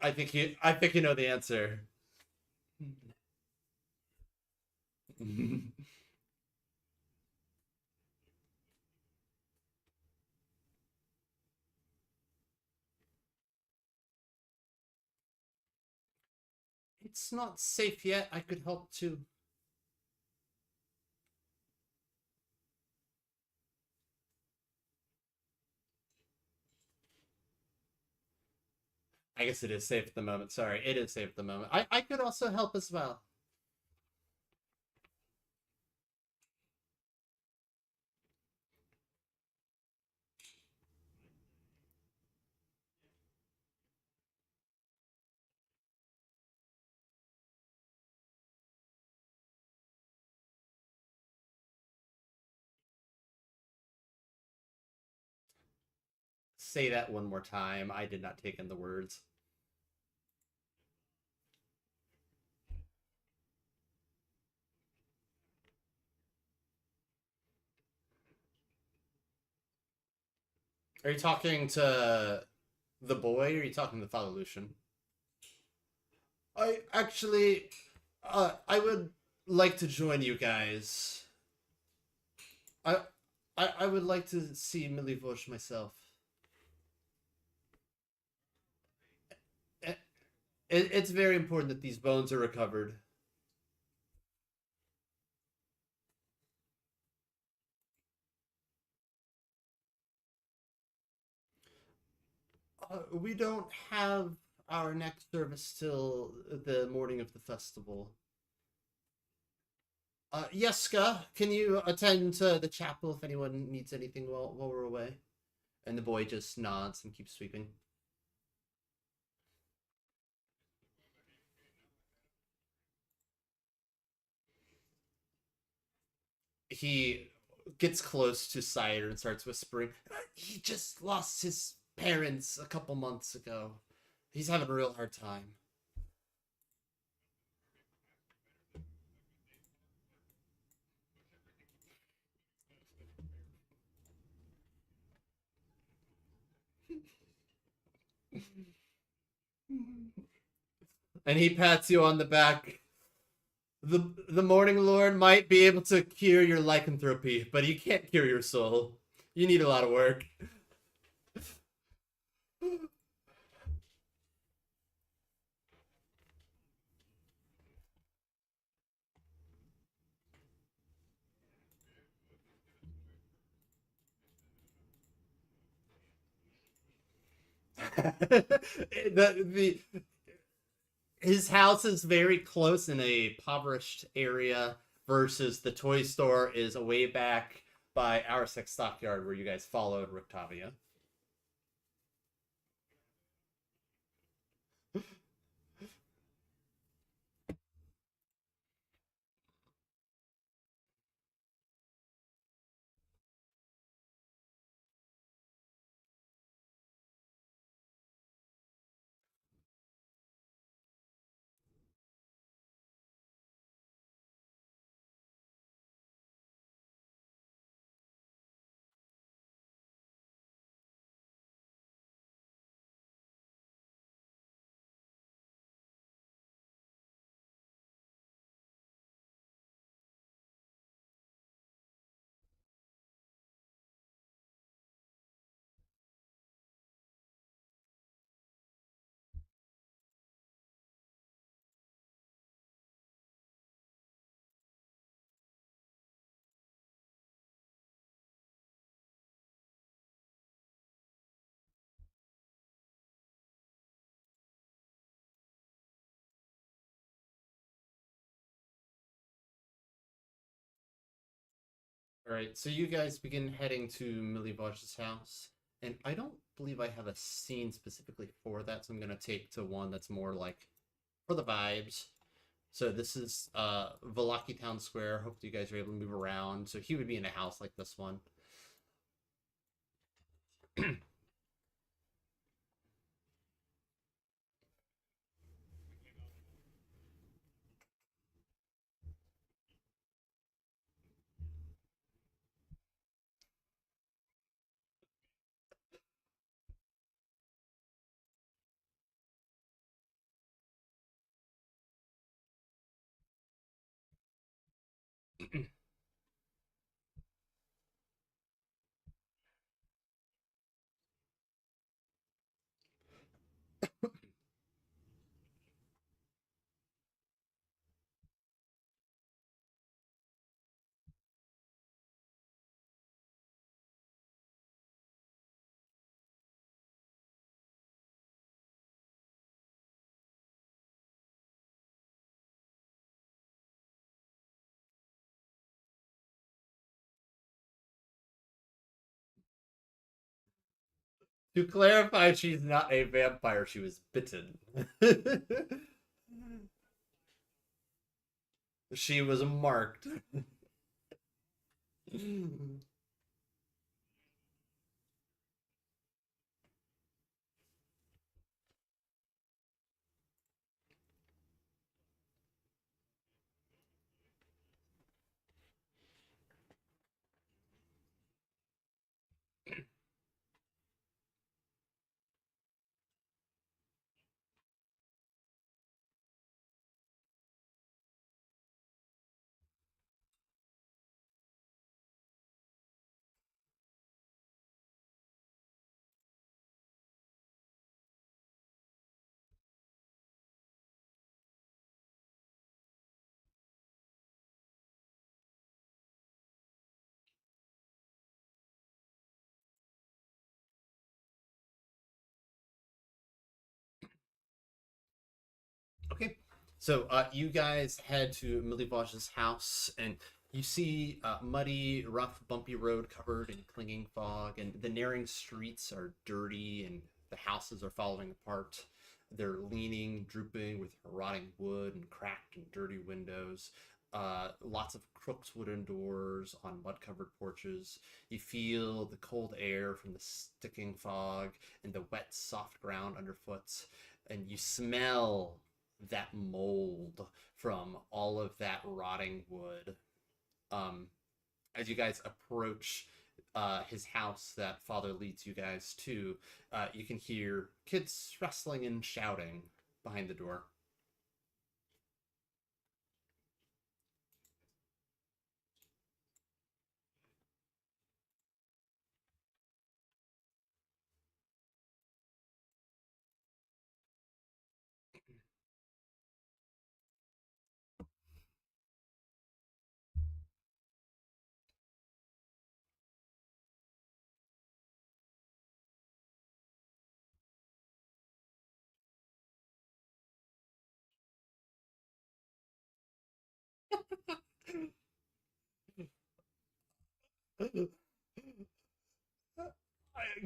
I think you know the answer. It's not safe yet. I could help too. I guess it is safe at the moment. Sorry, it is safe at the moment. I could also help as well. Say that one more time. I did not take in the words. Are you talking to the boy or are you talking to Father Lucian? I actually, I would like to join you guys. I, I would like to see Millie Vosh myself. It's very important that these bones are recovered. We don't have our next service till the morning of the festival. Yeska, can you attend to the chapel if anyone needs anything while we're away? And the boy just nods and keeps sweeping. He gets close to Sire and starts whispering, he just lost his parents a couple months ago. He's having a real hard time. And he pats you on the back. The Morning Lord might be able to cure your lycanthropy, but he can't cure your soul. You need a lot of work. the his house is very close in a impoverished area versus the toy store is way back by our sex stockyard where you guys followed Rictavia. All right, so you guys begin heading to Milivoj's house, and I don't believe I have a scene specifically for that, so I'm gonna take to one that's more like for the vibes. So this is Valaki Town Square. Hope you guys are able to move around. So he would be in a house like this one. To clarify, she's not a vampire. She was bitten. She was marked. Okay, so you guys head to Milivoj's house, and you see muddy, rough, bumpy road covered in clinging fog, and the nearing streets are dirty, and the houses are falling apart. They're leaning, drooping with rotting wood and cracked and dirty windows. Lots of crooked wooden doors on mud-covered porches. You feel the cold air from the sticking fog and the wet, soft ground underfoot, and you smell that mold from all of that rotting wood. Um, as you guys approach his house that father leads you guys to, you can hear kids wrestling and shouting behind the door.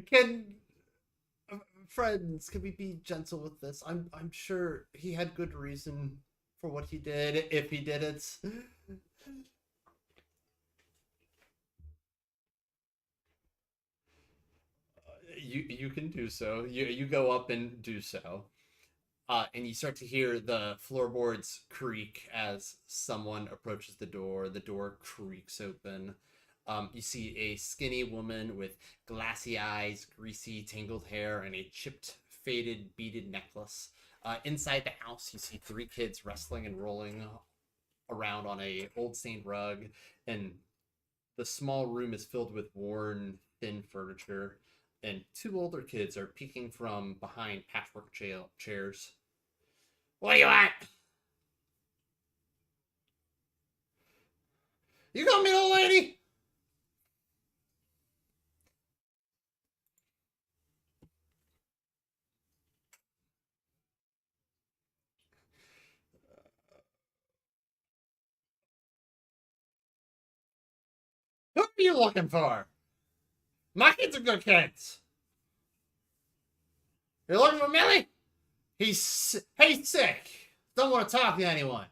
Can friends, can we be gentle with this? I'm sure he had good reason for what he did if he did it. You can do so. You go up and do so. And you start to hear the floorboards creak as someone approaches the door. The door creaks open. You see a skinny woman with glassy eyes, greasy, tangled hair, and a chipped, faded, beaded necklace. Inside the house, you see three kids wrestling and rolling around on a old stained rug, and the small room is filled with worn, thin furniture. And two older kids are peeking from behind patchwork chairs. What do you want? You got me, old lady? Who are you looking for? My kids are good kids. You're looking for Millie? He's sick. Don't want to talk to anyone.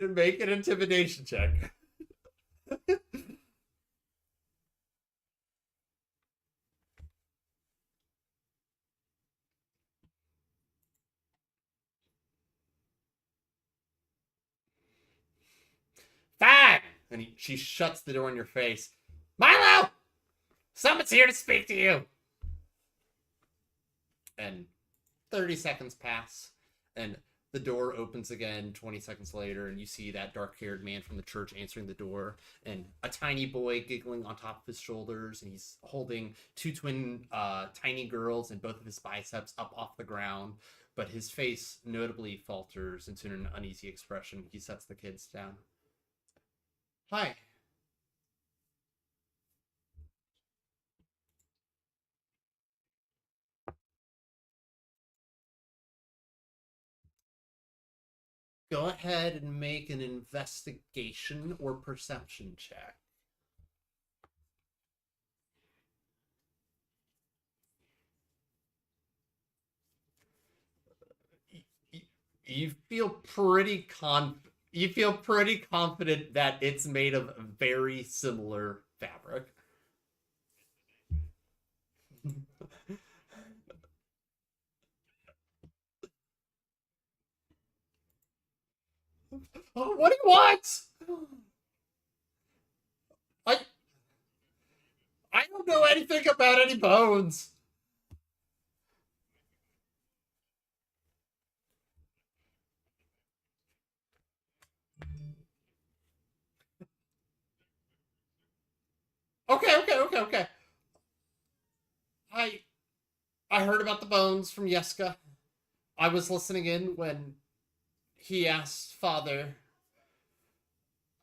Make an intimidation check. Fine. And she shuts the door in your face. Milo! Someone's here to speak to you. And 30 seconds pass, and the door opens again 20 seconds later, and you see that dark-haired man from the church answering the door, and a tiny boy giggling on top of his shoulders, and he's holding two twin tiny girls and both of his biceps up off the ground, but his face notably falters into an uneasy expression. He sets the kids down. Hi. Go ahead and make an investigation or perception check. You feel pretty confident that it's made of very similar fabric. Oh, what do you want? I I don't know anything about any bones. Okay. I I heard about the bones from Yeska. I was listening in when he asked Father.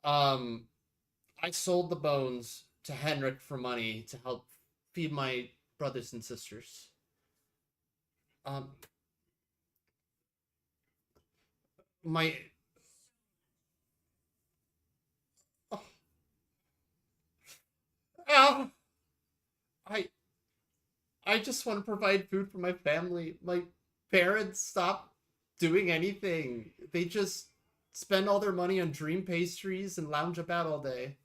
Um, I sold the bones to Henrik for money to help feed my brothers and sisters. Um, my oh, ow, I I just want to provide food for my family. My parents stopped doing anything. They just spend all their money on dream pastries and lounge about all day.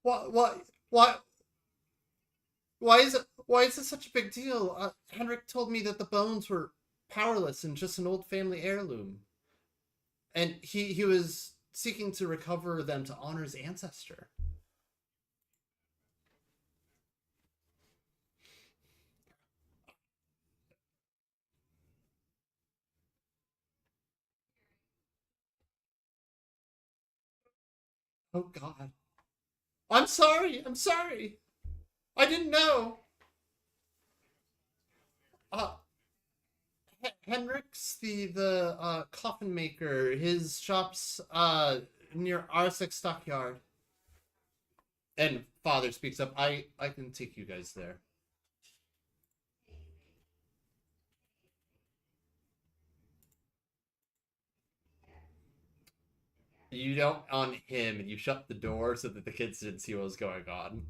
Why, why, why is it such a big deal? Henrik told me that the bones were powerless and just an old family heirloom, and he was seeking to recover them to honor his ancestor. Oh God, I'm sorry. I'm sorry. I didn't know. Uh, Henrik's the coffin maker. His shop's near Arsek Stockyard. And father speaks up. I can take you guys there. You don't on him, and you shut the door so that the kids didn't see what was going on.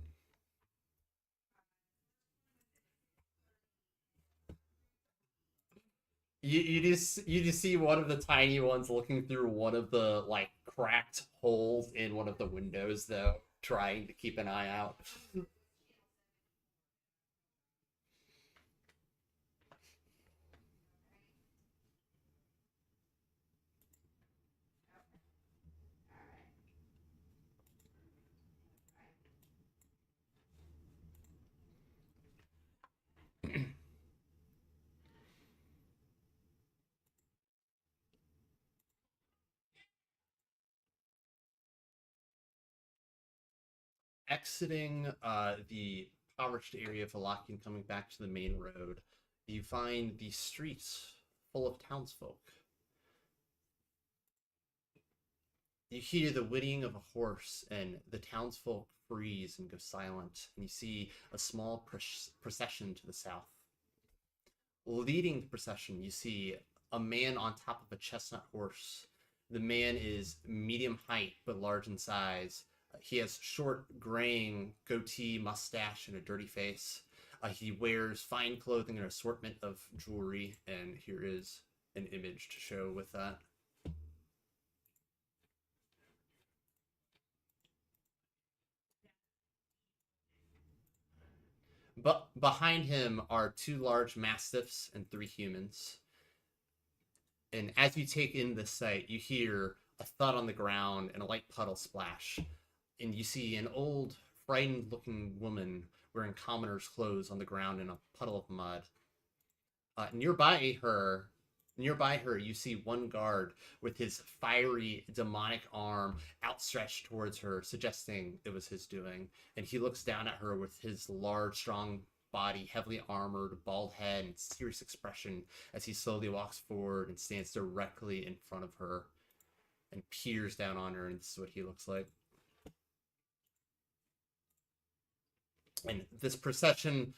You just see one of the tiny ones looking through one of the like cracked holes in one of the windows, though, trying to keep an eye out. Exiting the impoverished area of Valaki and coming back to the main road, you find the streets full of townsfolk. You hear the whinnying of a horse, and the townsfolk freeze and go silent, and you see a small procession to the south. Leading the procession, you see a man on top of a chestnut horse. The man is medium height but large in size. He has short, graying goatee, mustache, and a dirty face. He wears fine clothing and an assortment of jewelry, and here is an image to show with that. But behind him are two large mastiffs and three humans. And as you take in the sight, you hear a thud on the ground and a light puddle splash. And you see an old, frightened looking woman wearing commoner's clothes on the ground in a puddle of mud. Nearby her, you see one guard with his fiery, demonic arm outstretched towards her, suggesting it was his doing. And he looks down at her with his large, strong body, heavily armored, bald head, and serious expression as he slowly walks forward and stands directly in front of her and peers down on her. And this is what he looks like. And this procession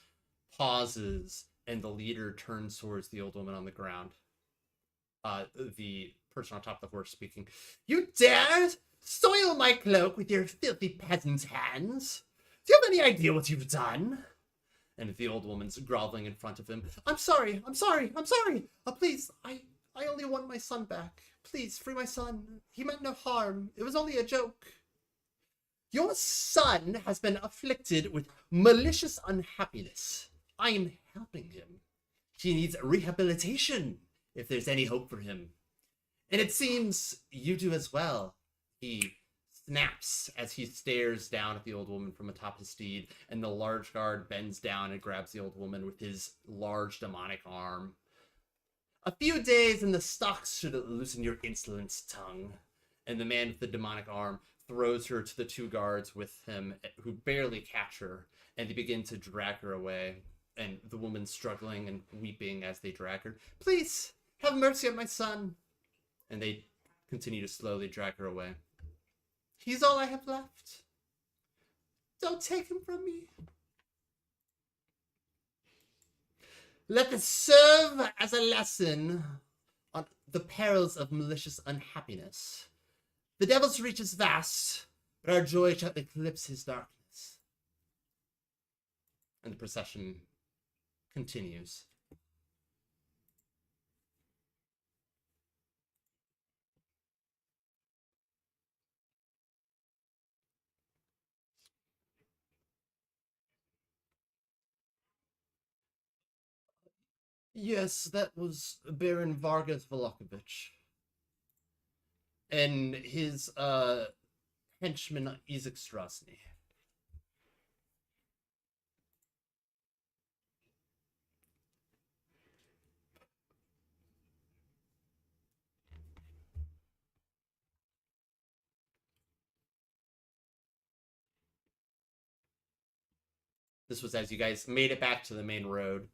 pauses, and the leader turns towards the old woman on the ground. The person on top of the horse speaking. You dare soil my cloak with your filthy peasant's hands? Do you have any idea what you've done? And the old woman's groveling in front of him. I'm sorry, I'm sorry, I'm sorry. Please, I only want my son back. Please, free my son. He meant no harm. It was only a joke. Your son has been afflicted with malicious unhappiness. I am helping him. He needs rehabilitation, if there's any hope for him. And it seems you do as well. He snaps as he stares down at the old woman from atop his steed, and the large guard bends down and grabs the old woman with his large demonic arm. A few days and the stocks should loosen your insolent tongue. And the man with the demonic arm throws her to the two guards with him, who barely catch her, and they begin to drag her away. And the woman struggling and weeping as they drag her. Please, have mercy on my son. And they continue to slowly drag her away. He's all I have left. Don't take him from me. Let this serve as a lesson on the perils of malicious unhappiness. The devil's reach is vast, but our joy shall eclipse his darkness. And the procession continues. Yes, that was Baron Vargas Volokovich. And his henchman Isaac Strasny. This was as you guys made it back to the main road.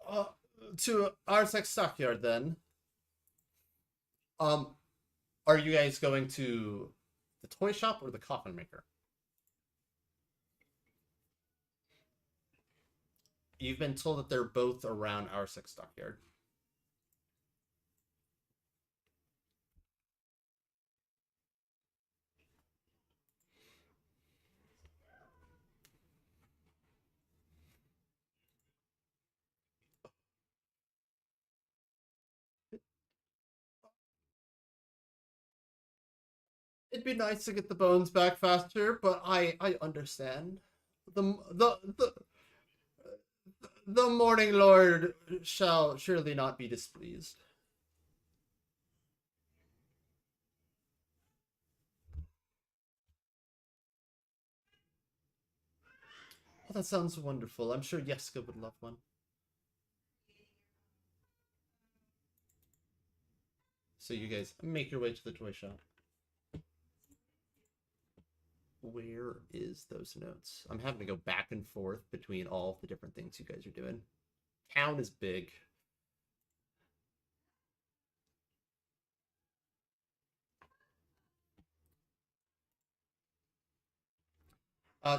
Uh, to Arsec Stockyard then. Um, are you guys going to the toy shop or the coffin maker? You've been told that they're both around Arsec Stockyard. It'd be nice to get the bones back faster, but I understand. The Morning Lord shall surely not be displeased. Oh, that sounds wonderful. I'm sure Yeska would love one. So you guys make your way to the toy shop. Where is those notes? I'm having to go back and forth between all the different things you guys are doing. Town is big.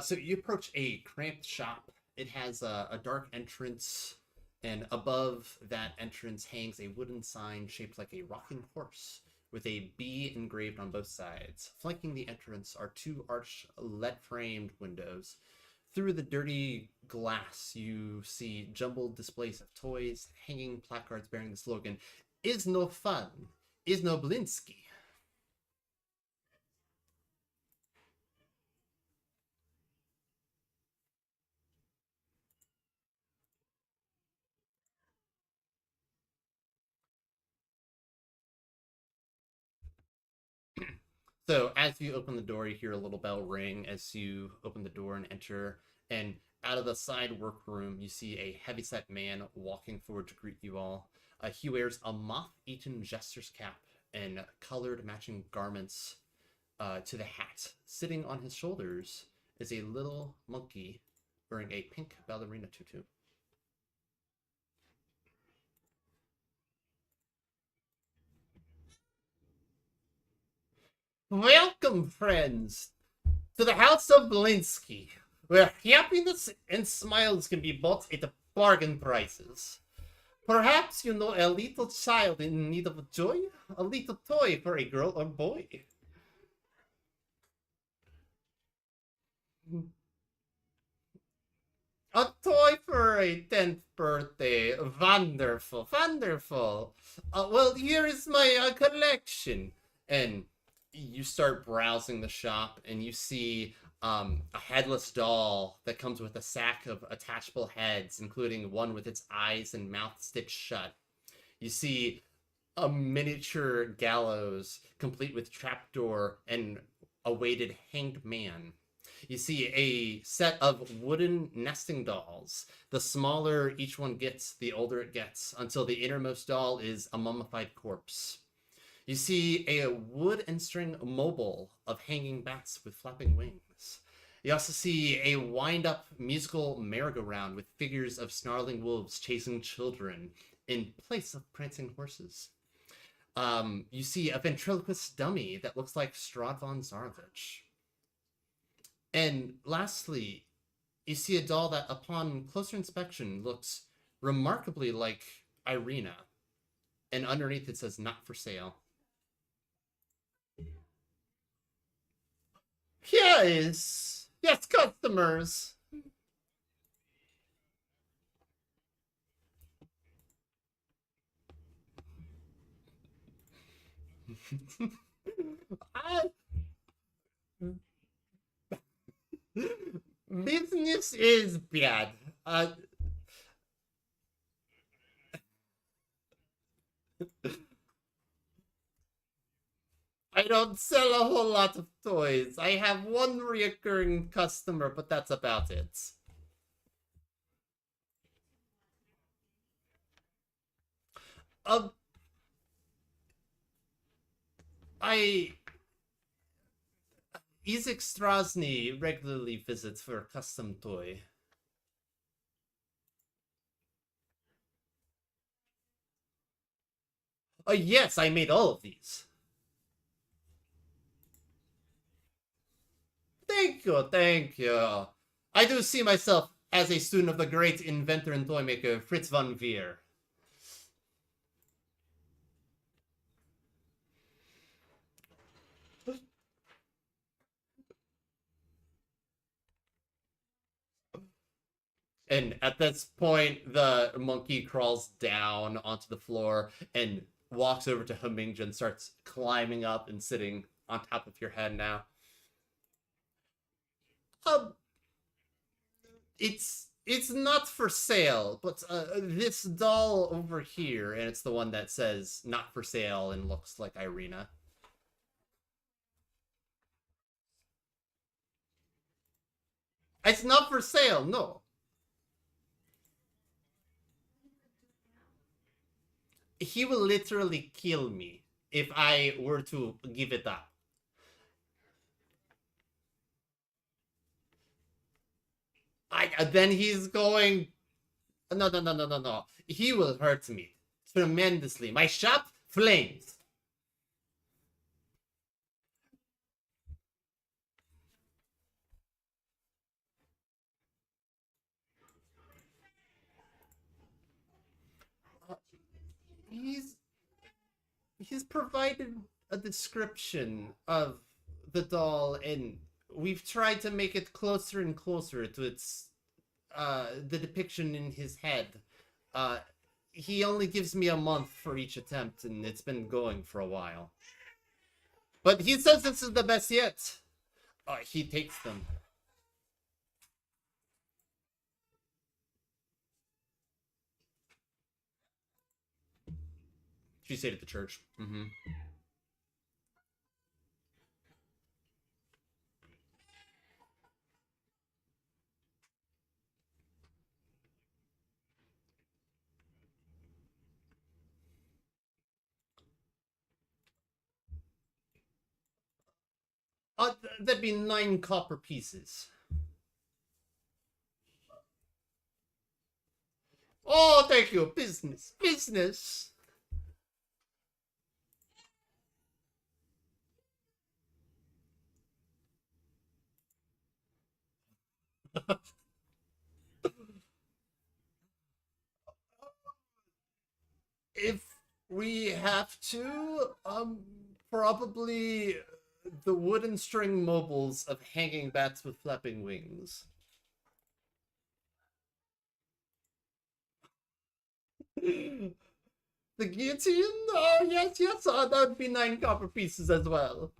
So you approach a cramped shop. It has a dark entrance, and above that entrance hangs a wooden sign shaped like a rocking horse with a B engraved on both sides. Flanking the entrance are two arched lead-framed windows. Through the dirty glass, you see jumbled displays of toys, hanging placards bearing the slogan, "Is no fun, is no Blinsky." So as you open the door, you hear a little bell ring as you open the door and enter. And out of the side workroom, you see a heavyset man walking forward to greet you all. He wears a moth-eaten jester's cap and colored matching garments to the hat. Sitting on his shoulders is a little monkey wearing a pink ballerina tutu. Welcome, friends, to the House of Blinsky, where happiness and smiles can be bought at bargain prices. Perhaps you know a little child in need of joy, a little toy for a girl or boy. A toy for a 10th birthday. Wonderful, wonderful. Well, here is my collection. And you start browsing the shop and you see a headless doll that comes with a sack of attachable heads, including one with its eyes and mouth stitched shut. You see a miniature gallows complete with trapdoor and a weighted hanged man. You see a set of wooden nesting dolls. The smaller each one gets, the older it gets, until the innermost doll is a mummified corpse. You see a wood and string mobile of hanging bats with flapping wings. You also see a wind-up musical merry-go-round with figures of snarling wolves chasing children in place of prancing horses. You see a ventriloquist dummy that looks like Strahd von Zarovich. And lastly, you see a doll that, upon closer inspection, looks remarkably like Irina. And underneath it says, "Not for sale." Yes, yes, customers. I, business is bad. I don't sell a whole lot of toys. I have one reoccurring customer, but that's about it. Um, I Isaac Strasny regularly visits for a custom toy. Yes, I made all of these. Thank you, thank you. I do see myself as a student of the great inventor and toy maker Fritz von Veer. And at this point, the monkey crawls down onto the floor and walks over to Hummingja and starts climbing up and sitting on top of your head now. Um, it's not for sale, but this doll over here, and it's the one that says not for sale and looks like Irina. It's not for sale, no. He will literally kill me if I were to give it up. Then he's going. No, no, no, no, no, no. He will hurt me tremendously. My shop flames. Uh, he's he's provided a description of the doll, and we've tried to make it closer and closer to its the depiction in his head. Uh, he only gives me a month for each attempt, and it's been going for a while. But he says this is the best yet. He takes them. She stayed at the church. Mm-hmm. That'd be 9 copper pieces. Oh, thank you. Business. Business. If we have to, probably the wooden string mobiles of hanging bats with flapping wings. The guillotine? Oh, yes, yes, that would be 9 copper pieces as well.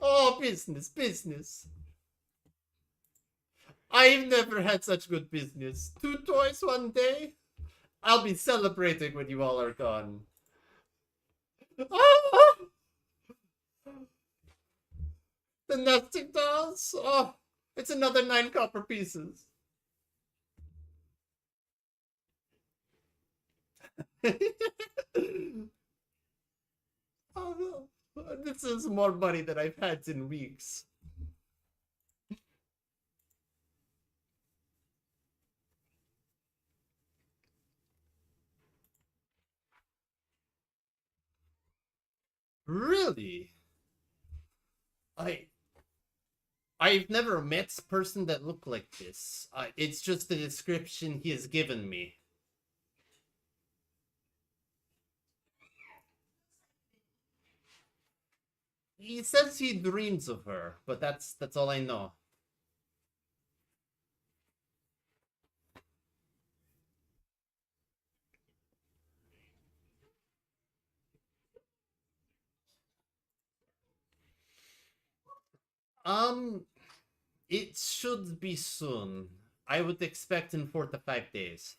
Oh, business, business. I've never had such good business. 2 toys one day? I'll be celebrating when you all are gone. Ah! The nesting dolls? Oh, it's another 9 copper pieces. Oh, this is more money than I've had in weeks. Really? I I've never met a person that looked like this. It's just the description he has given me. He says he dreams of her, but that's all I know. It should be soon. I would expect in 4 to 5 days.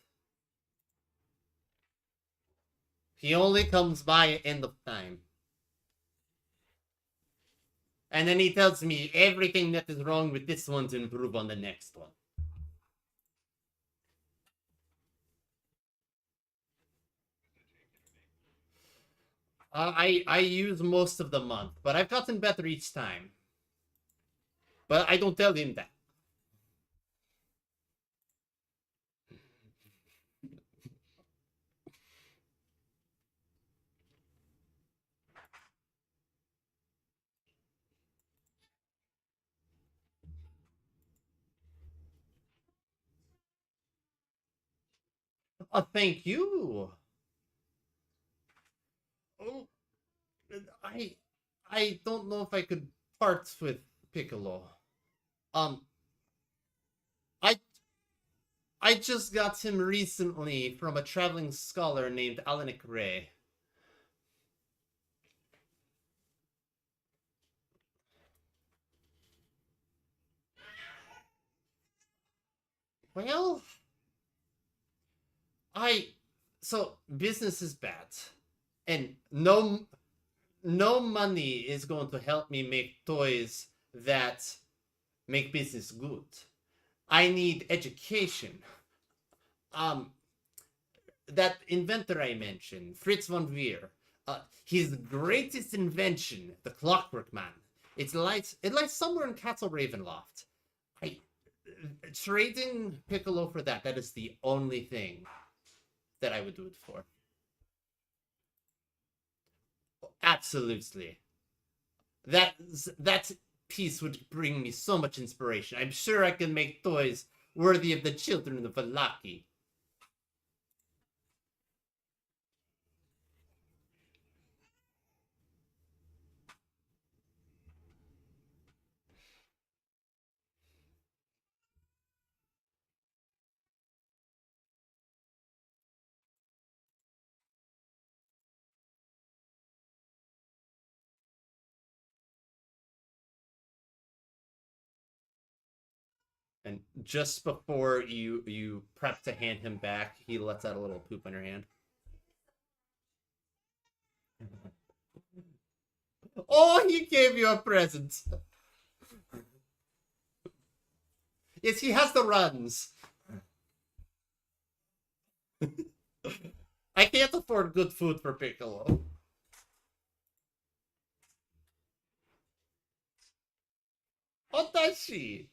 He only comes by at end of time. And then he tells me everything that is wrong with this one to improve on the next one. I use most of the month, but I've gotten better each time. But I don't tell him that. Oh, thank you. Oh, I I don't know if I could part with Piccolo. Um, I I just got him recently from a traveling scholar named Alanic Ray. Well, so business is bad, and no money is going to help me make toys that make business good. I need education. Um, that inventor I mentioned, Fritz von Weir, his greatest invention, the Clockwork Man. It lies somewhere in Castle Ravenloft. I trading Piccolo for that is the only thing that I would do it for. Absolutely. That piece would bring me so much inspiration. I'm sure I can make toys worthy of the children of Valaki. And just before you prep to hand him back, he lets out a little poop on your hand. Oh, he gave you a present. Yes, he has the runs. I can't afford good food for Piccolo. What does she?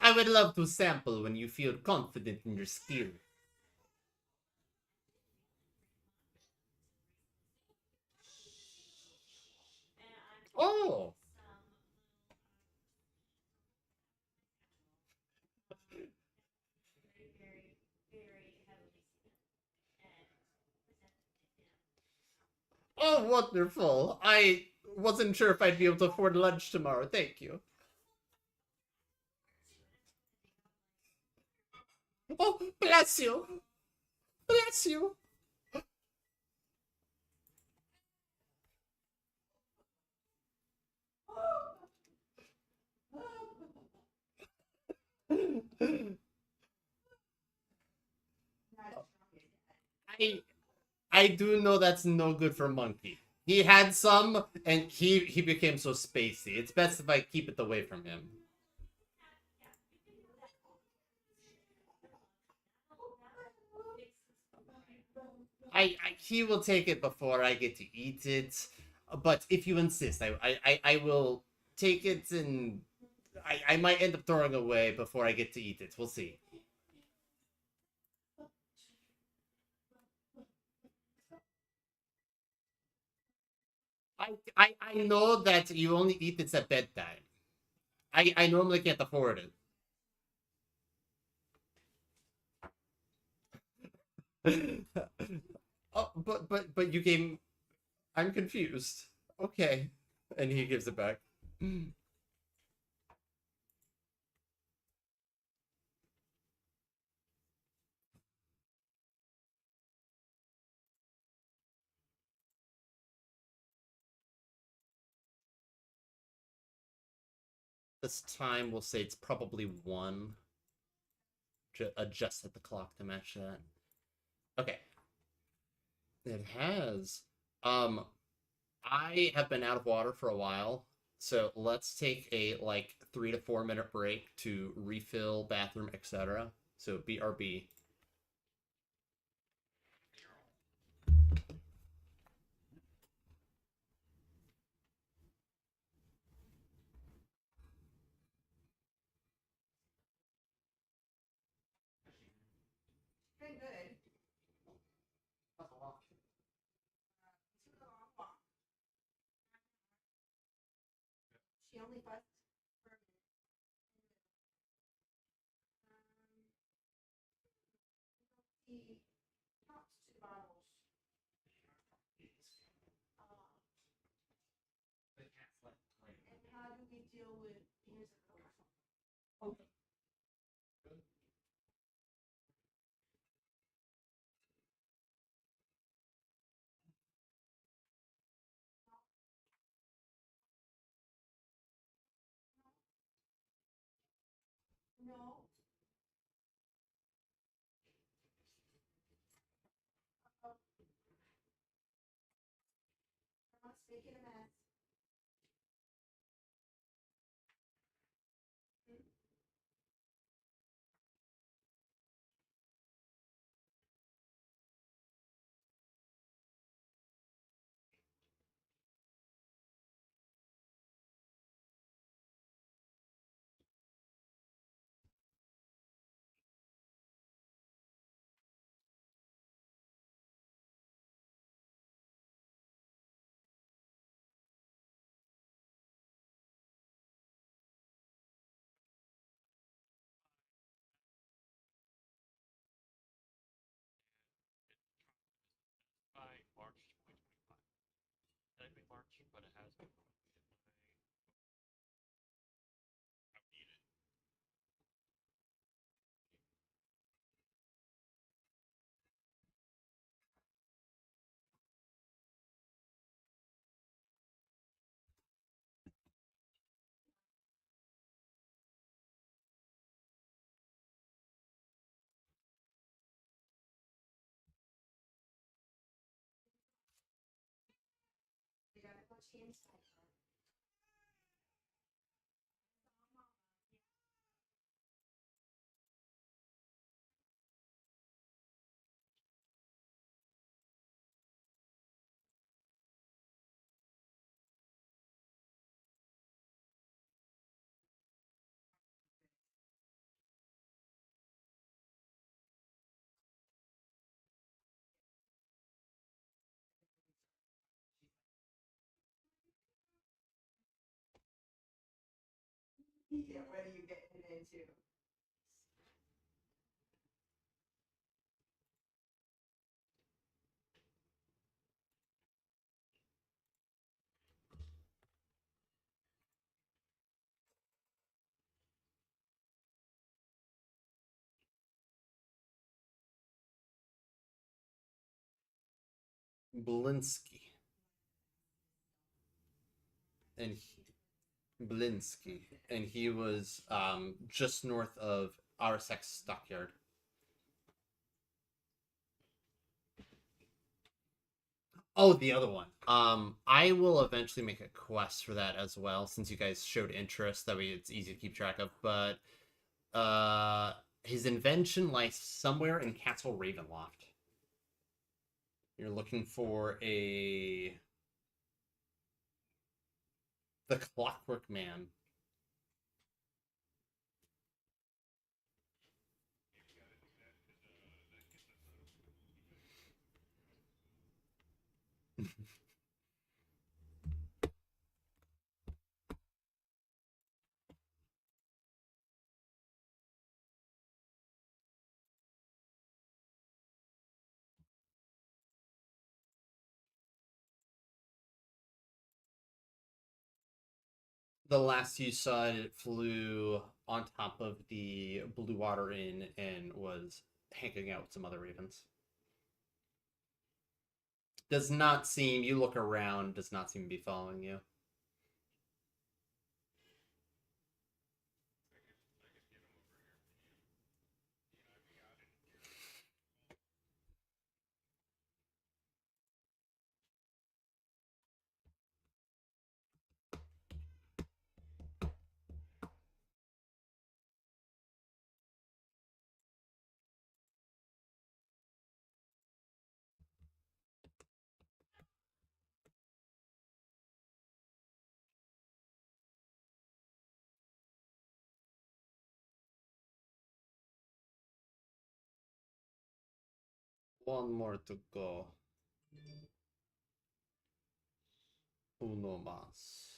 I would love to sample when you feel confident in your skill. Oh, oh, wonderful. I wasn't sure if I'd be able to afford lunch tomorrow. Thank you. Oh, bless you. Bless you. I I do know that's no good for Monkey. He had some, and he became so spacey. It's best if I keep it away from him. He will take it before I get to eat it, but if you insist, I will take it, and I might end up throwing away before I get to eat it. We'll see. I know that you only eat this at bedtime. I normally can't afford it. Oh, but you gave. I'm confused. Okay, and he gives it back. This time we'll say it's probably one. Adjust at the clock to match that. Okay, it has. Um, I have been out of water for a while, so let's take a like 3 to 4 minute break to refill, bathroom, etc. So BRB. Pretty good. She only fussed for a minute. He talks to bottles. And how do we deal with musical? No. I'm not making a mess. We gotta go change that. Yeah, what are you getting into? Blinsky. And Blinsky. And he was just north of Arsex Stockyard. Oh, the other one. I will eventually make a quest for that as well, since you guys showed interest. That way, it's easy to keep track of. But his invention lies somewhere in Castle Ravenloft. You're looking for the Clockwork Man. The last you saw it, it flew on top of the Blue Water Inn and was hanging out with some other ravens. Does not seem, you look around, does not seem to be following you. One more to go. Uno más.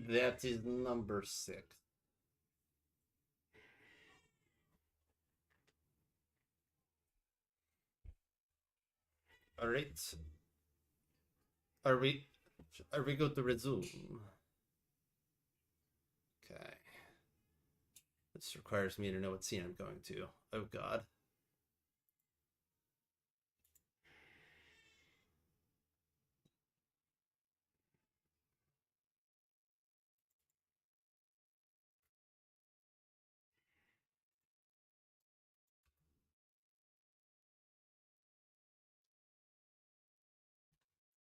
That is number 6. All right. Are we going to resume? Okay. This requires me to know what scene I'm going to. Oh god.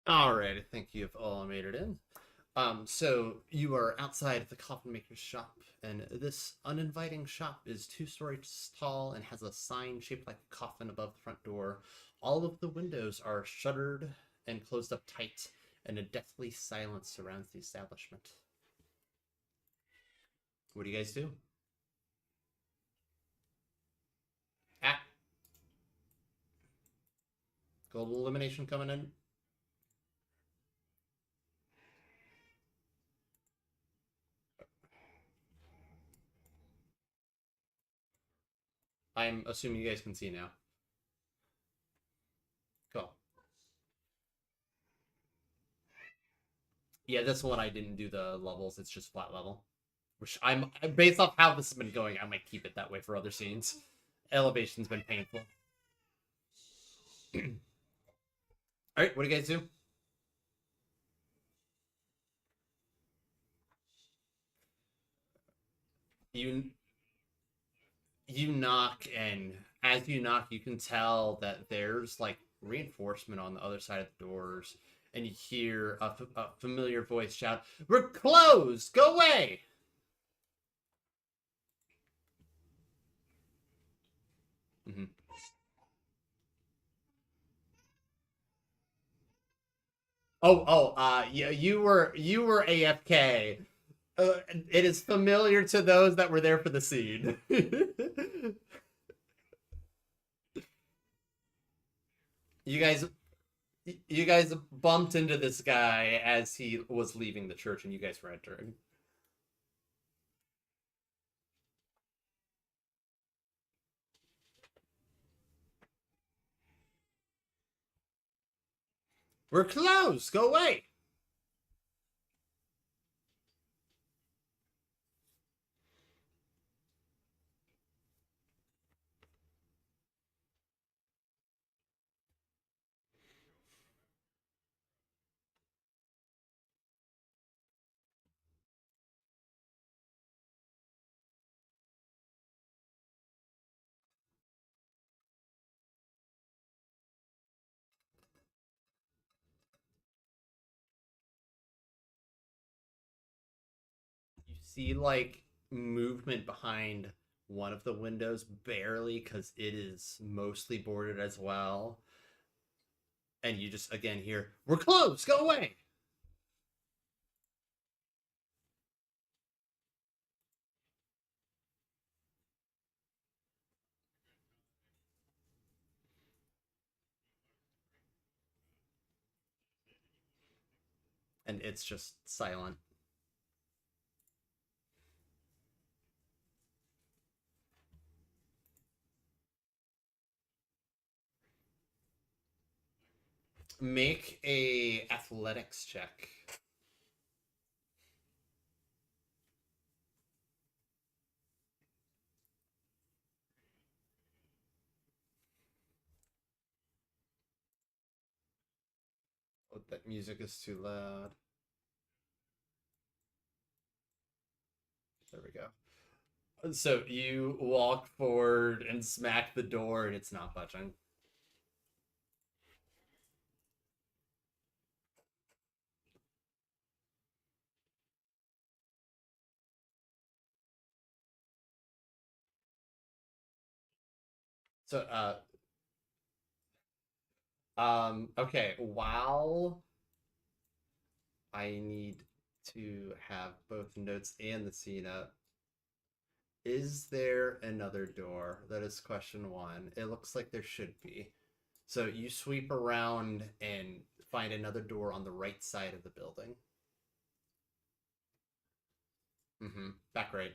All right, I think you've all made it in. So you are outside the coffin maker's shop, and this uninviting shop is 2 stories tall and has a sign shaped like a coffin above the front door. All of the windows are shuttered and closed up tight, and a deathly silence surrounds the establishment. What do you guys do? Ah, global elimination coming in. I'm assuming you guys can see now. Cool. Yeah, this one I didn't do the levels. It's just flat level. Which I'm based off how this has been going, I might keep it that way for other scenes. Elevation's been painful. All right, what do you guys do? You you knock, and as you knock, you can tell that there's like reinforcement on the other side of the doors, and you hear a familiar voice shout, "We're closed! Go away!" Mm-hmm. Yeah, you were AFK. It is familiar to those that were there for the scene. you guys, you guys bumped into this guy as he was leaving the church, and you guys were entering. We're closed. Go away. see like movement behind one of the windows barely because it is mostly boarded as well. And you just again hear, "We're closed, go away." And it's just silent. Make a athletics check. Oh, that music is too loud. There we go. So you walk forward and smack the door, and it's not budging. So, okay. While I need to have both notes and the scene up, is there another door? That is question one. It looks like there should be. So you sweep around and find another door on the right side of the building. Mm-hmm. Back right.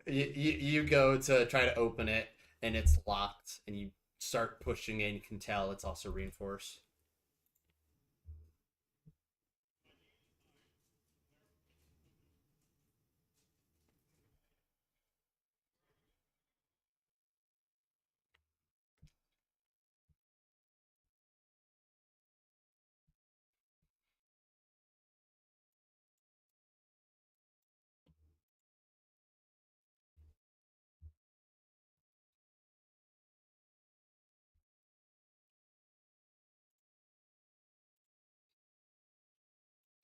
You go to try to open it and it's locked, and you start pushing in. You can tell it's also reinforced.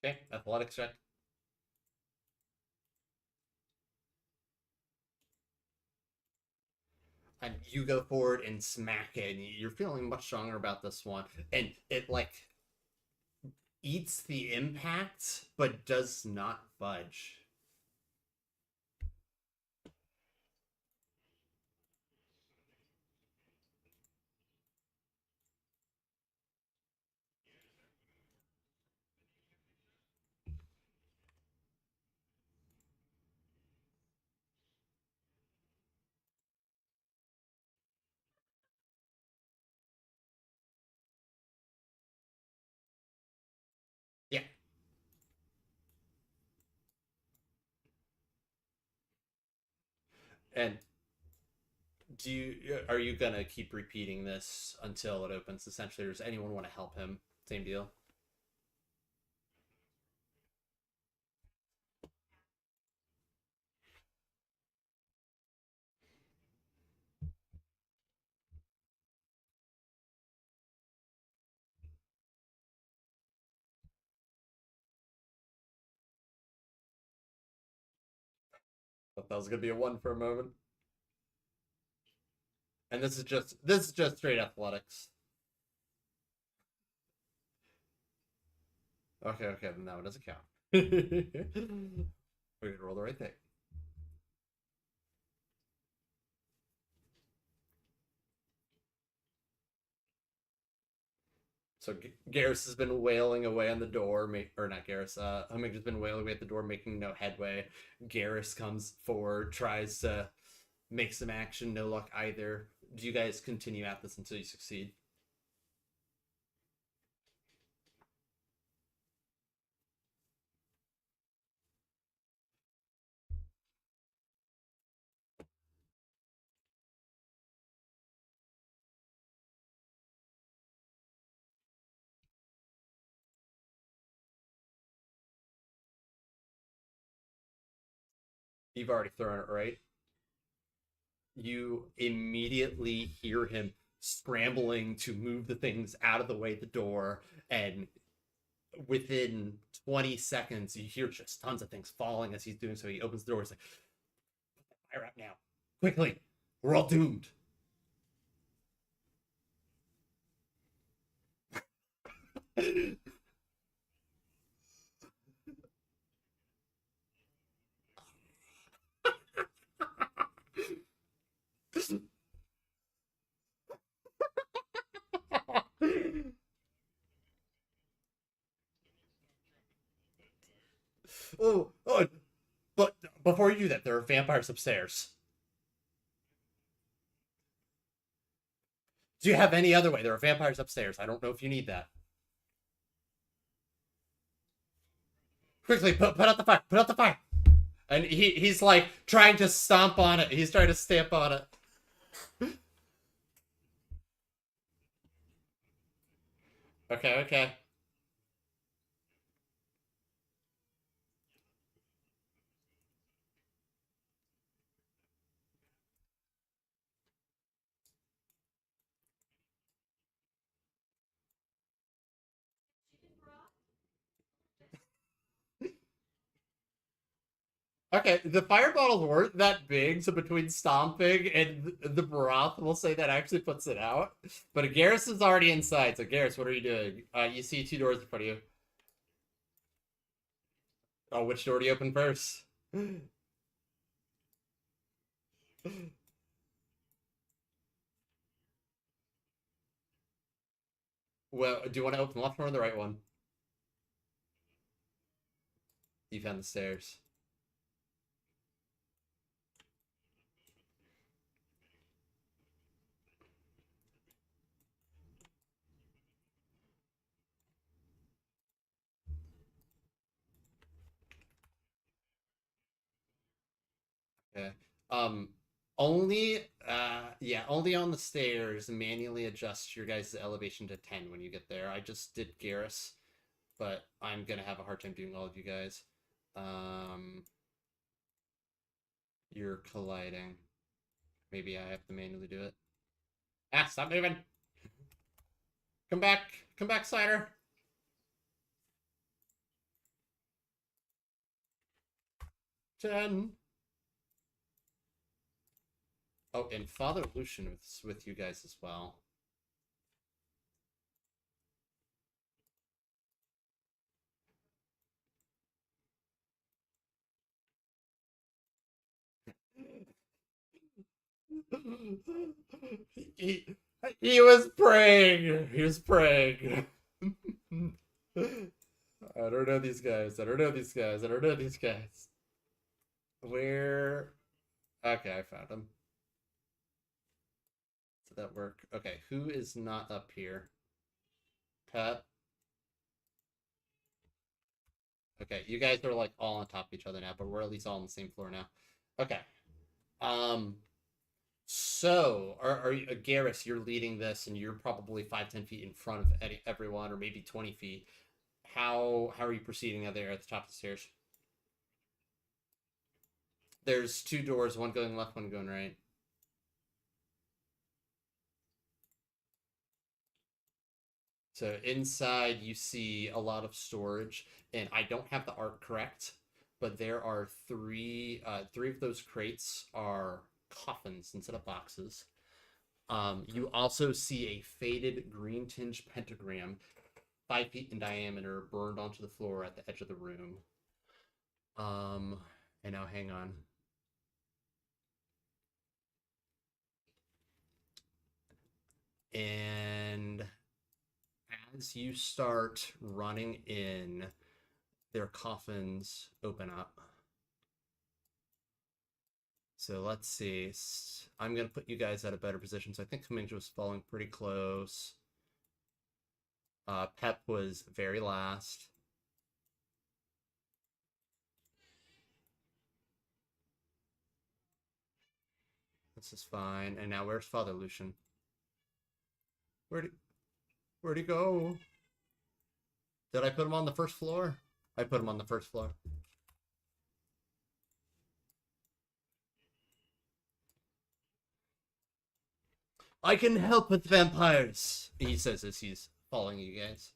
Okay, athletics check. And you go forward and smack it, and you're feeling much stronger about this one. And it like eats the impact, but does not budge. Yeah. And do you are you gonna keep repeating this until it opens? Essentially, or does anyone want to help him? Same deal. Thought that was gonna be a one for a moment. And this is just straight athletics. Okay, okay, then that one doesn't count. We're gonna roll the right thing. So Garrus has been wailing away on the door, or not Garrus. Humming has been wailing away at the door, making no headway. Garrus comes forward, tries to make some action, no luck either. Do you guys continue at this until you succeed? You've already thrown it, right? You immediately hear him scrambling to move the things out of the way, the door, and within 20 seconds, you hear just tons of things falling as he's doing so. He opens the door. He's like, fire up now. Quickly. We're all doomed. Oh, but before you do that, there are vampires upstairs. Do you have any other way? There are vampires upstairs. I don't know if you need that. Quickly, put out the fire. Put out the fire. And he's like trying to stomp on it. He's trying to stamp on it. Okay, okay. Okay, the fire bottles weren't that big, so between stomping and the broth, we'll say that actually puts it out. But Garrus is already inside, so Garrus, what are you doing? You see two doors in front of you. Oh, which door do you open first? Well, do you want to open the left one or the right one? You found the stairs. Okay. Um, only on the stairs manually adjust your guys' elevation to 10 when you get there. I just did Garrus, but I'm gonna have a hard time doing all of you guys. Um, you're colliding. Maybe I have to manually do it. Ah, stop moving! Come back! Come back, Cider! 10. Oh, and Father Lucian with you guys as well. he, he was praying. He was praying. I don't know these guys. I don't know these guys. I don't know these guys. Where? Okay, I found him. Did that work? Okay, who is not up here? Pat. Okay, you guys are like all on top of each other now, but we're at least all on the same floor now. Okay. Um. So, are you, Garrus? You're leading this, and you're probably 5-10 feet in front of everyone, or maybe 20 feet. How are you proceeding out there at the top of the stairs? There's two doors, one going left, one going right. So inside you see a lot of storage, and I don't have the art correct, but there are three of those crates are coffins instead of boxes. You also see a faded green tinged pentagram, 5 feet in diameter, burned onto the floor at the edge of the room. And now hang on. And as you start running in, their coffins open up. So let's see. I'm going to put you guys at a better position. So I think Kaminja was falling pretty close. Pep was very last. This is fine. And now where's Father Lucian? Where'd he go? Did I put him on the first floor? I put him on the first floor. I can help with vampires, he says as he's following you guys.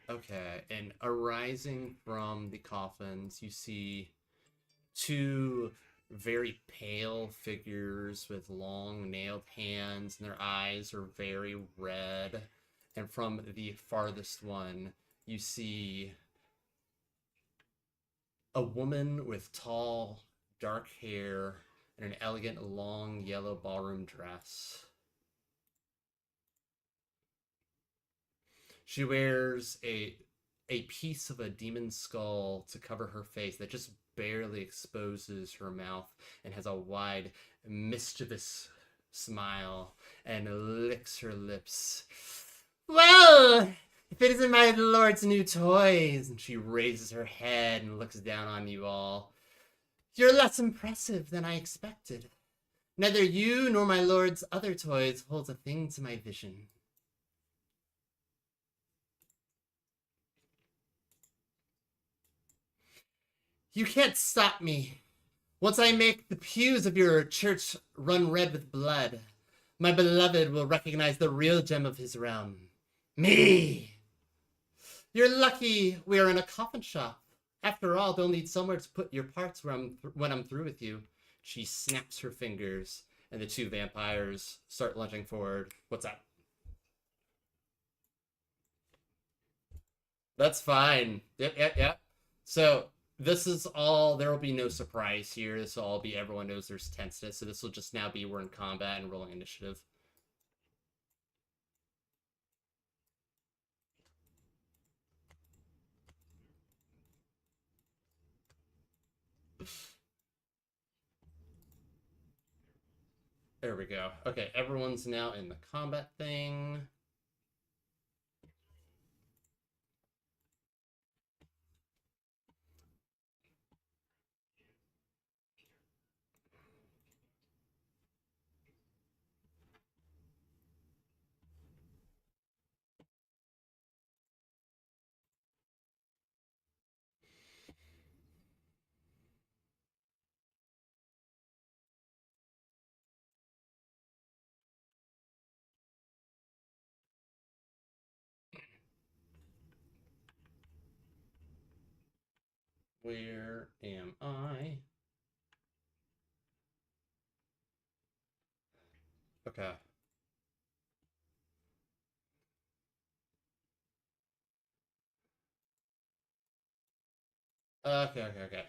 Okay, and arising from the coffins, you see two very pale figures with long nailed hands, and their eyes are very red. And from the farthest one, you see a woman with tall, dark hair and an elegant, long, yellow ballroom dress. She wears a piece of a demon's skull to cover her face that just barely exposes her mouth and has a wide, mischievous smile and licks her lips. Well, if it isn't my lord's new toys, and she raises her head and looks down on you all. You're less impressive than I expected. Neither you nor my lord's other toys holds a thing to my vision. You can't stop me. Once I make the pews of your church run red with blood, my beloved will recognize the real gem of his realm. Me! You're lucky we're in a coffin shop. After all, they'll need somewhere to put your parts when I'm through with you. She snaps her fingers, and the two vampires start lunging forward. What's that? That's fine. Yep. So this is all. There will be no surprise here. This will all be. Everyone knows there's tenseness. So this will just now be we're in combat and rolling initiative. There we go. Okay, everyone's now in the combat thing. Where am I? Okay. Okay.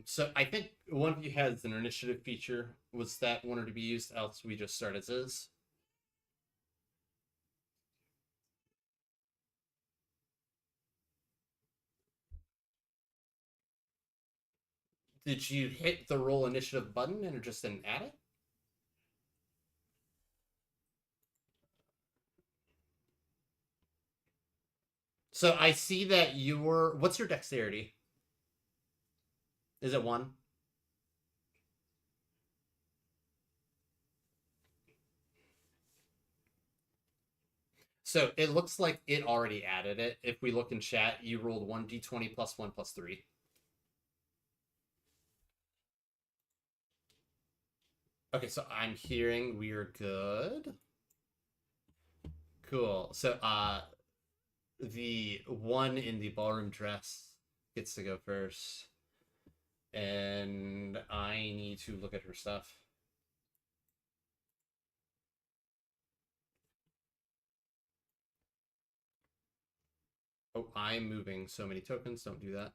So I think one of you has an initiative feature. Was that wanted to be used? Else we just start as is. Did you hit the roll initiative button and just didn't add it? So I see that your what's your dexterity? Is it one? So it looks like it already added it. If we look in chat, you rolled 1d20 plus 1 plus 3. Okay, so I'm hearing we're good. Cool. So the one in the ballroom dress gets to go first. And I need to look at her stuff. Oh, I'm moving so many tokens. Don't do that.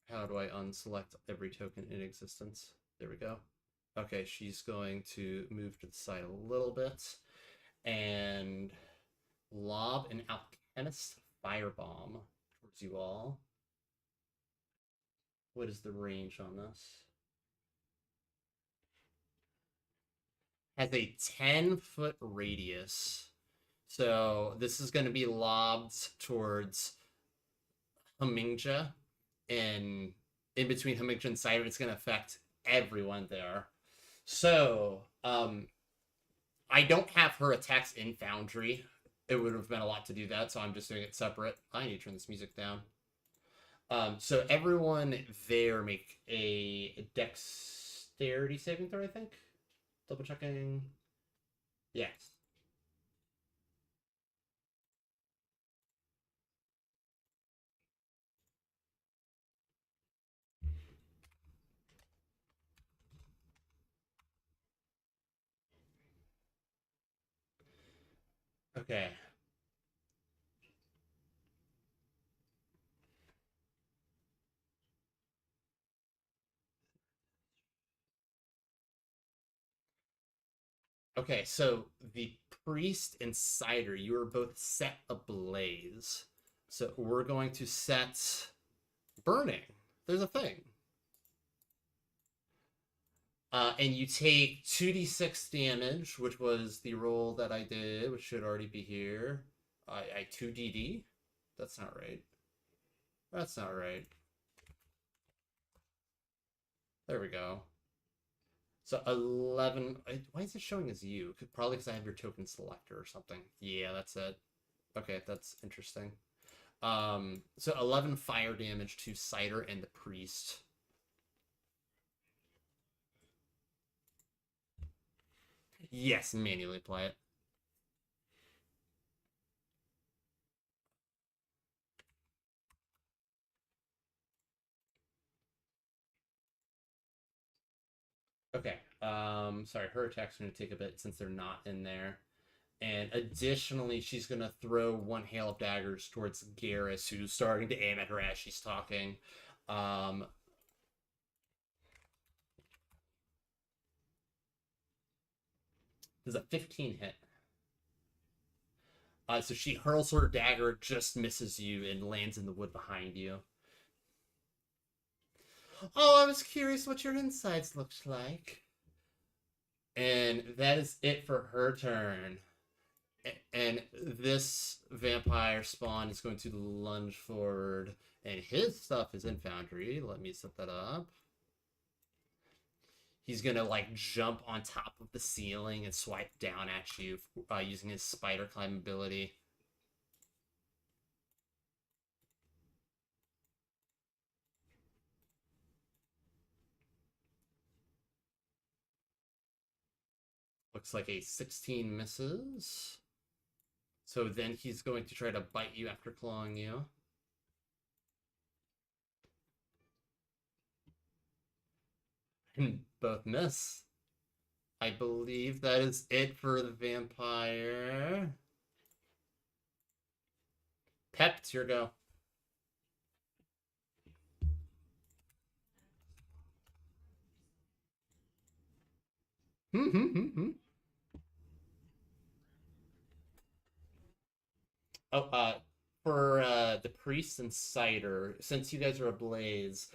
How do I unselect every token in existence? There we go. Okay, she's going to move to the side a little bit and lob an alchemist firebomb towards you all. What is the range on this? Has a 10-foot radius. So this is going to be lobbed towards Hamingja, and in between Hamingja and Cider, it's going to affect everyone there. So I don't have her attacks in Foundry. It would have been a lot to do that, so I'm just doing it separate. I need to turn this music down. So everyone there make a dexterity saving throw, I think. Double checking. Yes. Okay. Okay, so the priest and cider, you are both set ablaze. So we're going to set burning. There's a thing. And you take 2d6 damage, which was the roll that I did, which should already be here. I 2dd? That's not right. That's not right. There we go. So 11. Why is it showing as you? Probably because I have your token selector or something. Yeah, that's it. Okay, that's interesting. So 11 fire damage to Cider and the priest. Yes, manually play it. Okay. Sorry, her attack's going to take a bit since they're not in there. And additionally, she's going to throw one hail of daggers towards Garrus, who's starting to aim at her as she's talking. Does a 15 hit? So she hurls her dagger, just misses you, and lands in the wood behind you. Oh, I was curious what your insides looked like. And that is it for her turn. And this vampire spawn is going to lunge forward, and his stuff is in Foundry. Let me set that up. He's gonna like jump on top of the ceiling and swipe down at you using his spider climb ability. Looks like a 16 misses. So then he's going to try to bite you after clawing you. And both miss. I believe that is it for the vampire. Pep, it's your go. Oh, for the priest and cider, since you guys are ablaze,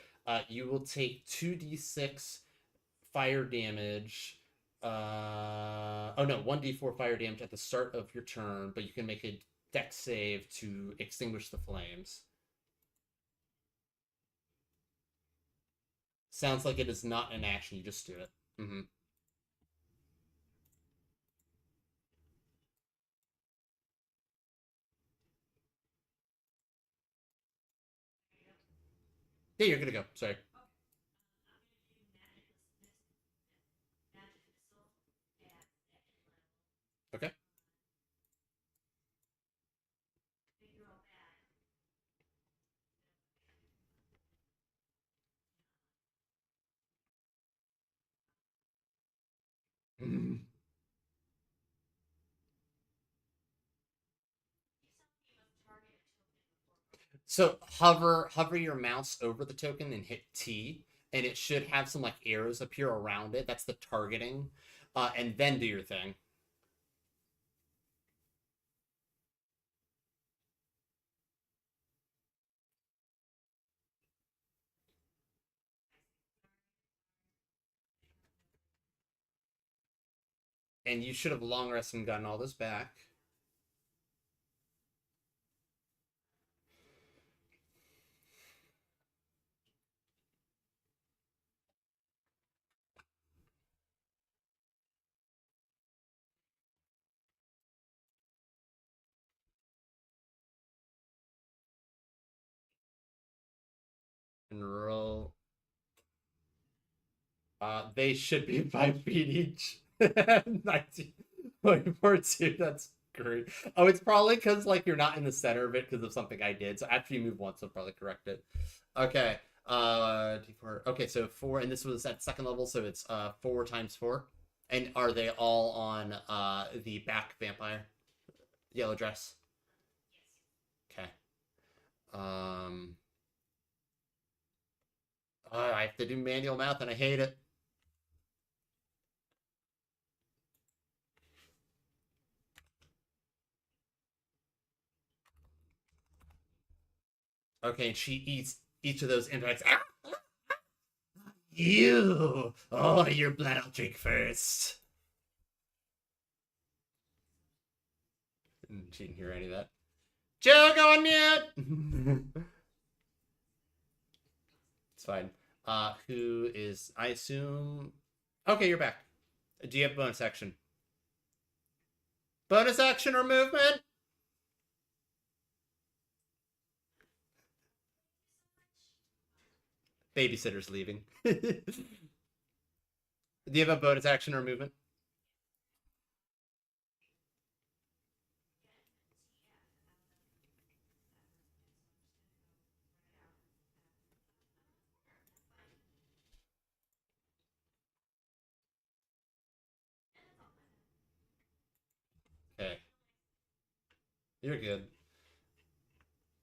you will take 2d6 fire damage. Oh no, 1d4 fire damage at the start of your turn, but you can make a dex save to extinguish the flames. Sounds like it is not an action, you just do it. Mm-hmm. Yeah, you're gonna go. Sorry. Okay. So hover your mouse over the token and hit T, and it should have some like arrows appear around it. That's the targeting, and then do your thing. And you should have long rested and gotten all this back. And roll. They should be 5 feet each. 19.42. That's great. Oh, it's probably because like you're not in the center of it because of something I did. So after you move once, I'll probably correct it. Okay. D4. Okay, so 4, and this was at second level, so it's 4 times 4. And are they all on the back vampire? Yellow dress. Okay. I have to do manual math and I hate it. Okay, and she eats each of those impacts. Ah! You! Oh, your blood I'll drink first. She didn't hear any of that. Joe, go on mute! It's fine. Who is, I assume... Okay, you're back. Do you have bonus action? Bonus action or movement? Babysitter's leaving. Do you have a bonus action or movement? Okay. You're good.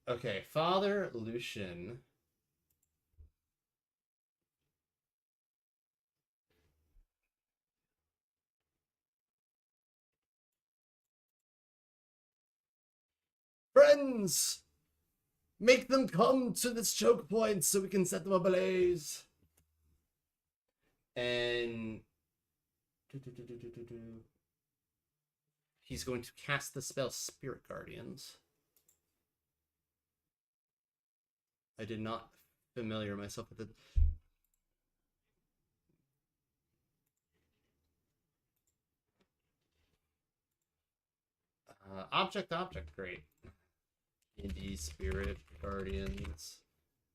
Okay, Father Lucian. Friends! Make them come to this choke point so we can set them ablaze. And he's going to cast the spell Spirit Guardians. I did not familiar myself with it. Object, great. Indie Spirit Guardians.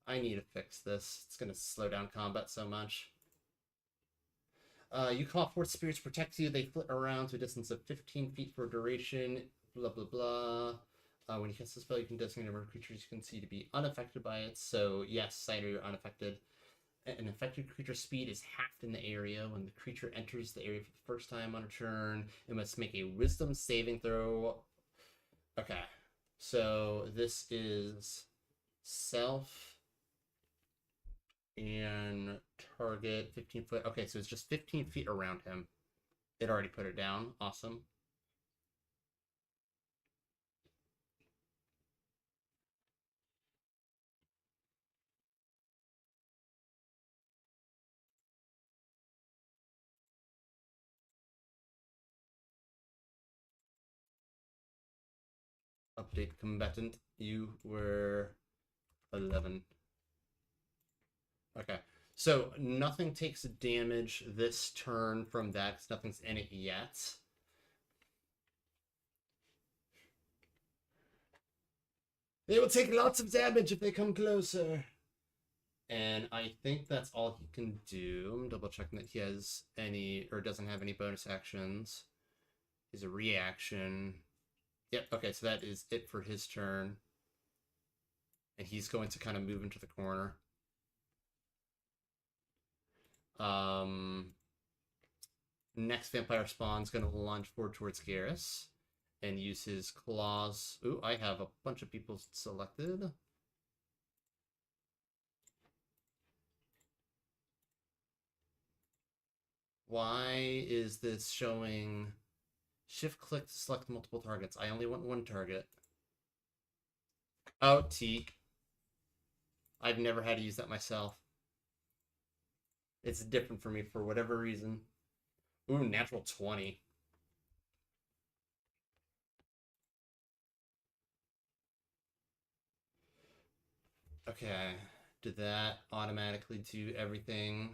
I need to fix this. It's going to slow down combat so much. You call forth spirits protect you. They flit around to a distance of 15 feet for duration. Blah, blah, blah. When you cast the spell, you can designate a number of creatures you can see to be unaffected by it. So, yes, I know you're unaffected. An affected creature's speed is halved in the area. When the creature enters the area for the first time on a turn, it must make a wisdom saving throw. Okay. So, this is self and target 15 foot. Okay, so it's just 15 feet around him. It already put it down. Awesome. Update combatant. You were 11. Okay. So nothing takes damage this turn from that because nothing's in it yet. They will take lots of damage if they come closer. And I think that's all he can do. I'm double checking that he has any, or doesn't have any bonus actions. Is a reaction. Yep, okay, so that is it for his turn. And he's going to kind of move into the corner. Next vampire spawn's going to launch forward towards Garrus and use his claws. Ooh, I have a bunch of people selected. Why is this showing shift click to select multiple targets? I only want one target. Oh, T. I've never had to use that myself. It's different for me for whatever reason. Ooh, natural 20. Okay. Did that automatically do everything?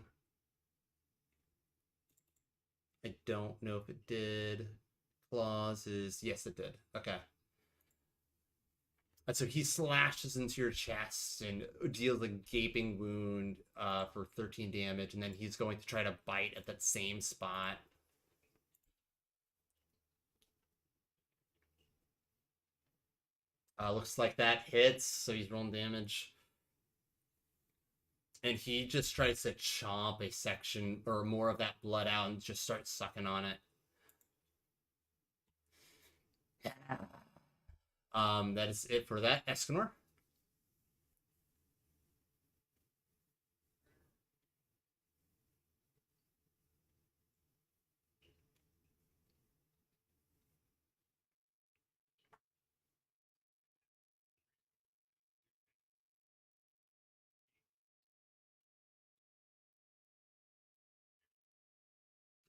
I don't know if it did. Claws is... Yes, it did. Okay. And so he slashes into your chest and deals a gaping wound for 13 damage, and then he's going to try to bite at that same spot. Looks like that hits, so he's rolling damage. And he just tries to chomp a section or more of that blood out and just starts sucking on it. That is it for that. Escanor?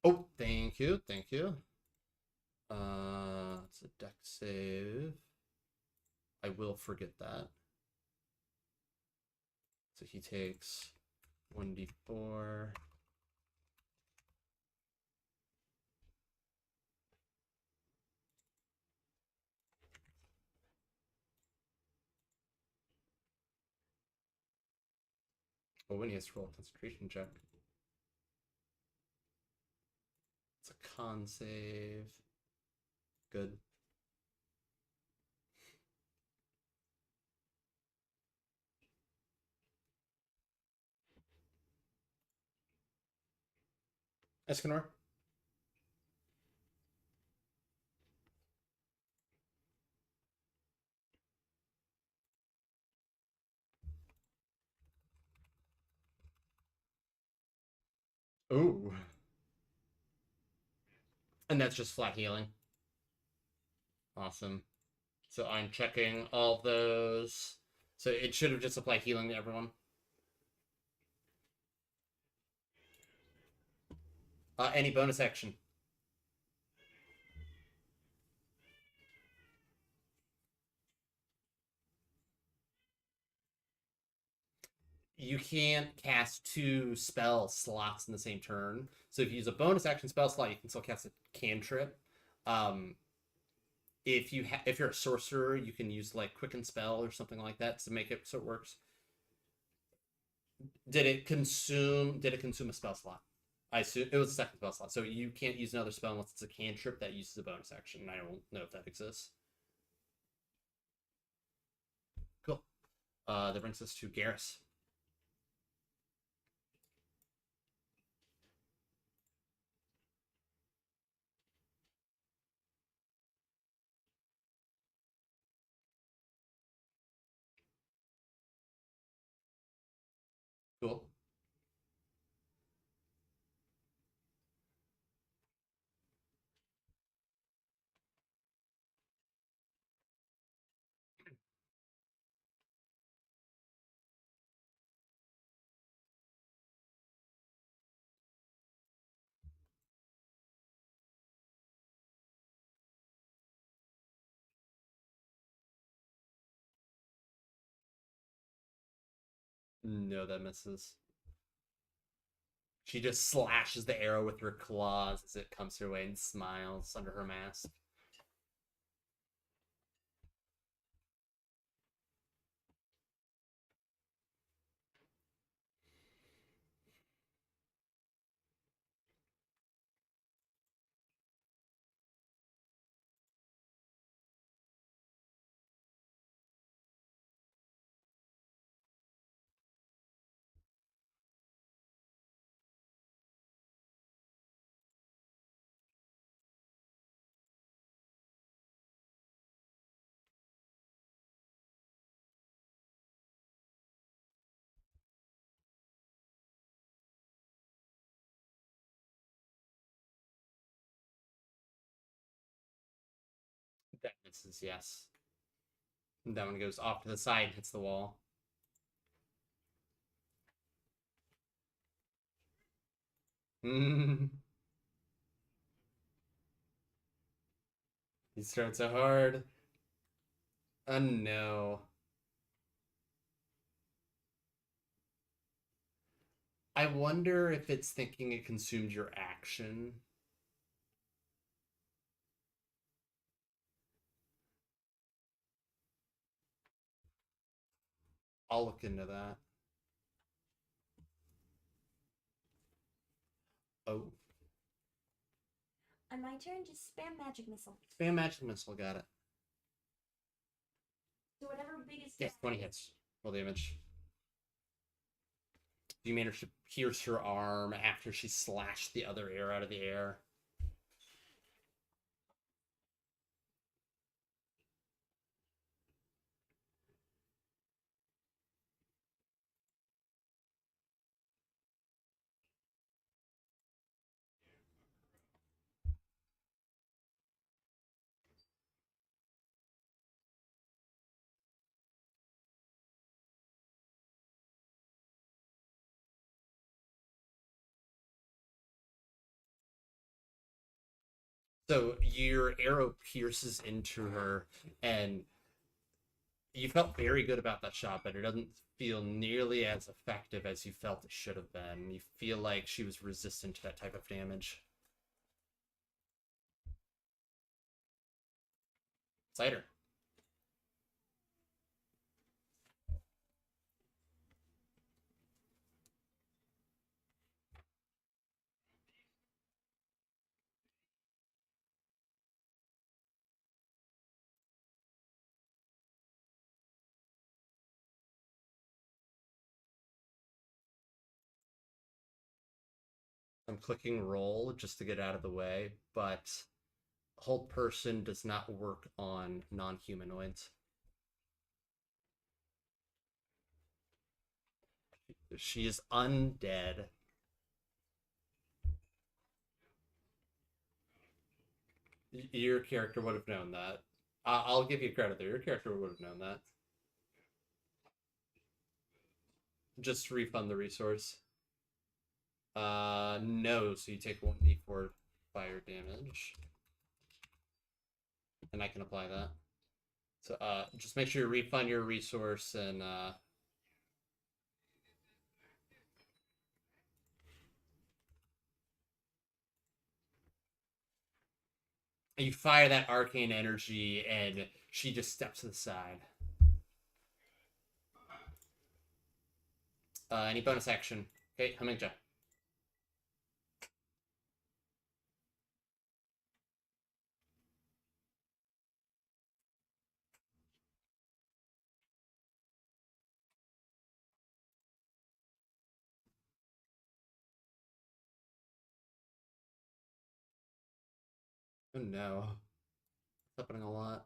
Oh, thank you, thank you. It's a deck save. I will forget that. So he takes 1d4. Oh, when he has to roll a concentration check. It's a con save. Good. Escanor? Ooh. And that's just flat healing. Awesome. So I'm checking all those. So it should have just applied healing to everyone. Any bonus action? You can't cast 2 spell slots in the same turn. So if you use a bonus action spell slot, you can still cast a cantrip. If you're a sorcerer, you can use like quicken spell or something like that to make it so it works. Did it consume a spell slot? I assume it was a second spell slot, so you can't use another spell unless it's a cantrip that uses a bonus action. I don't know if that exists. Cool. That brings us to Garrus. Cool. No, that misses. She just slashes the arrow with her claws as it comes her way and smiles under her mask. That misses, yes. And that one goes off to the side, hits the wall. He starts so hard. Oh no. I wonder if it's thinking it consumed your action. I'll look into that. Oh. On my turn, just spam magic missile. Spam magic missile, got it. So whatever biggest. Yes, 20 hits. Roll damage. You managed to pierce her arm after she slashed the other air out of the air. So your arrow pierces into her, and you felt very good about that shot, but it doesn't feel nearly as effective as you felt it should have been. You feel like she was resistant to that type of damage. Cider. I'm clicking roll just to get out of the way, but hold person does not work on non-humanoids. She is undead. Your character would have known that. I'll give you credit there. Your character would have known that. Just refund the resource. No, so you take 1d4 fire damage. And I can apply that. So, just make sure you refund your resource and, you fire that arcane energy and she just steps to the side. Any bonus action? Okay, Hamingja. Oh no. It's happening a lot.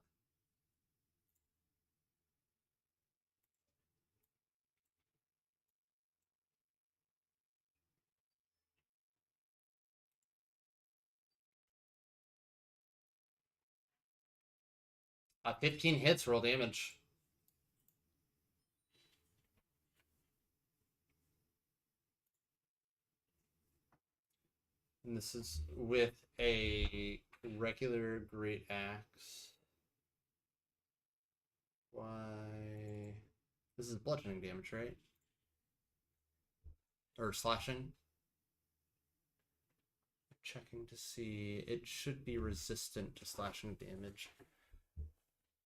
Uh, 15 hits, roll damage. And this is with a regular great axe. Why? This is bludgeoning damage, right? Or slashing? Checking to see. It should be resistant to slashing damage.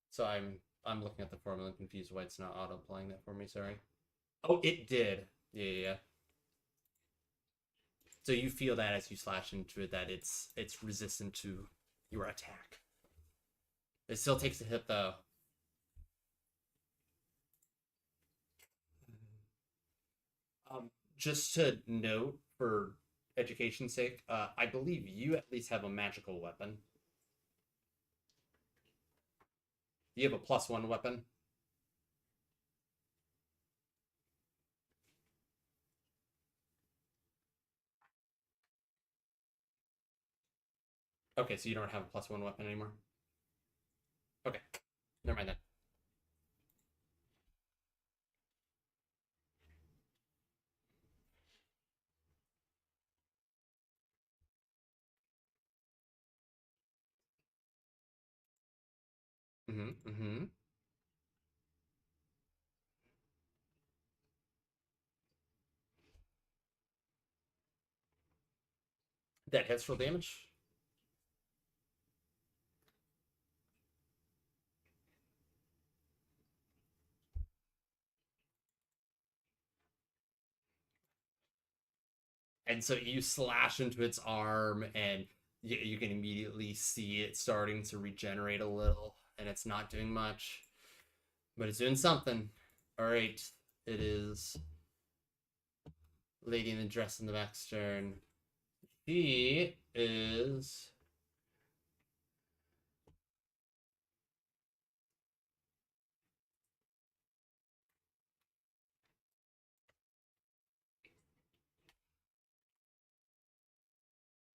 So I'm looking at the formula and confused why it's not auto-applying that for me, sorry. Oh, it did. Yeah. So you feel that as you slash into it that it's resistant to your attack. It still takes a hit though. Just to note for education's sake, I believe you at least have a magical weapon. You have a +1 weapon. Okay, so you don't have a +1 weapon anymore? Okay, never mind then. That hits full damage. And so you slash into its arm, and you can immediately see it starting to regenerate a little, and it's not doing much, but it's doing something. All right, it is Lady in the Dress in the back's turn. She is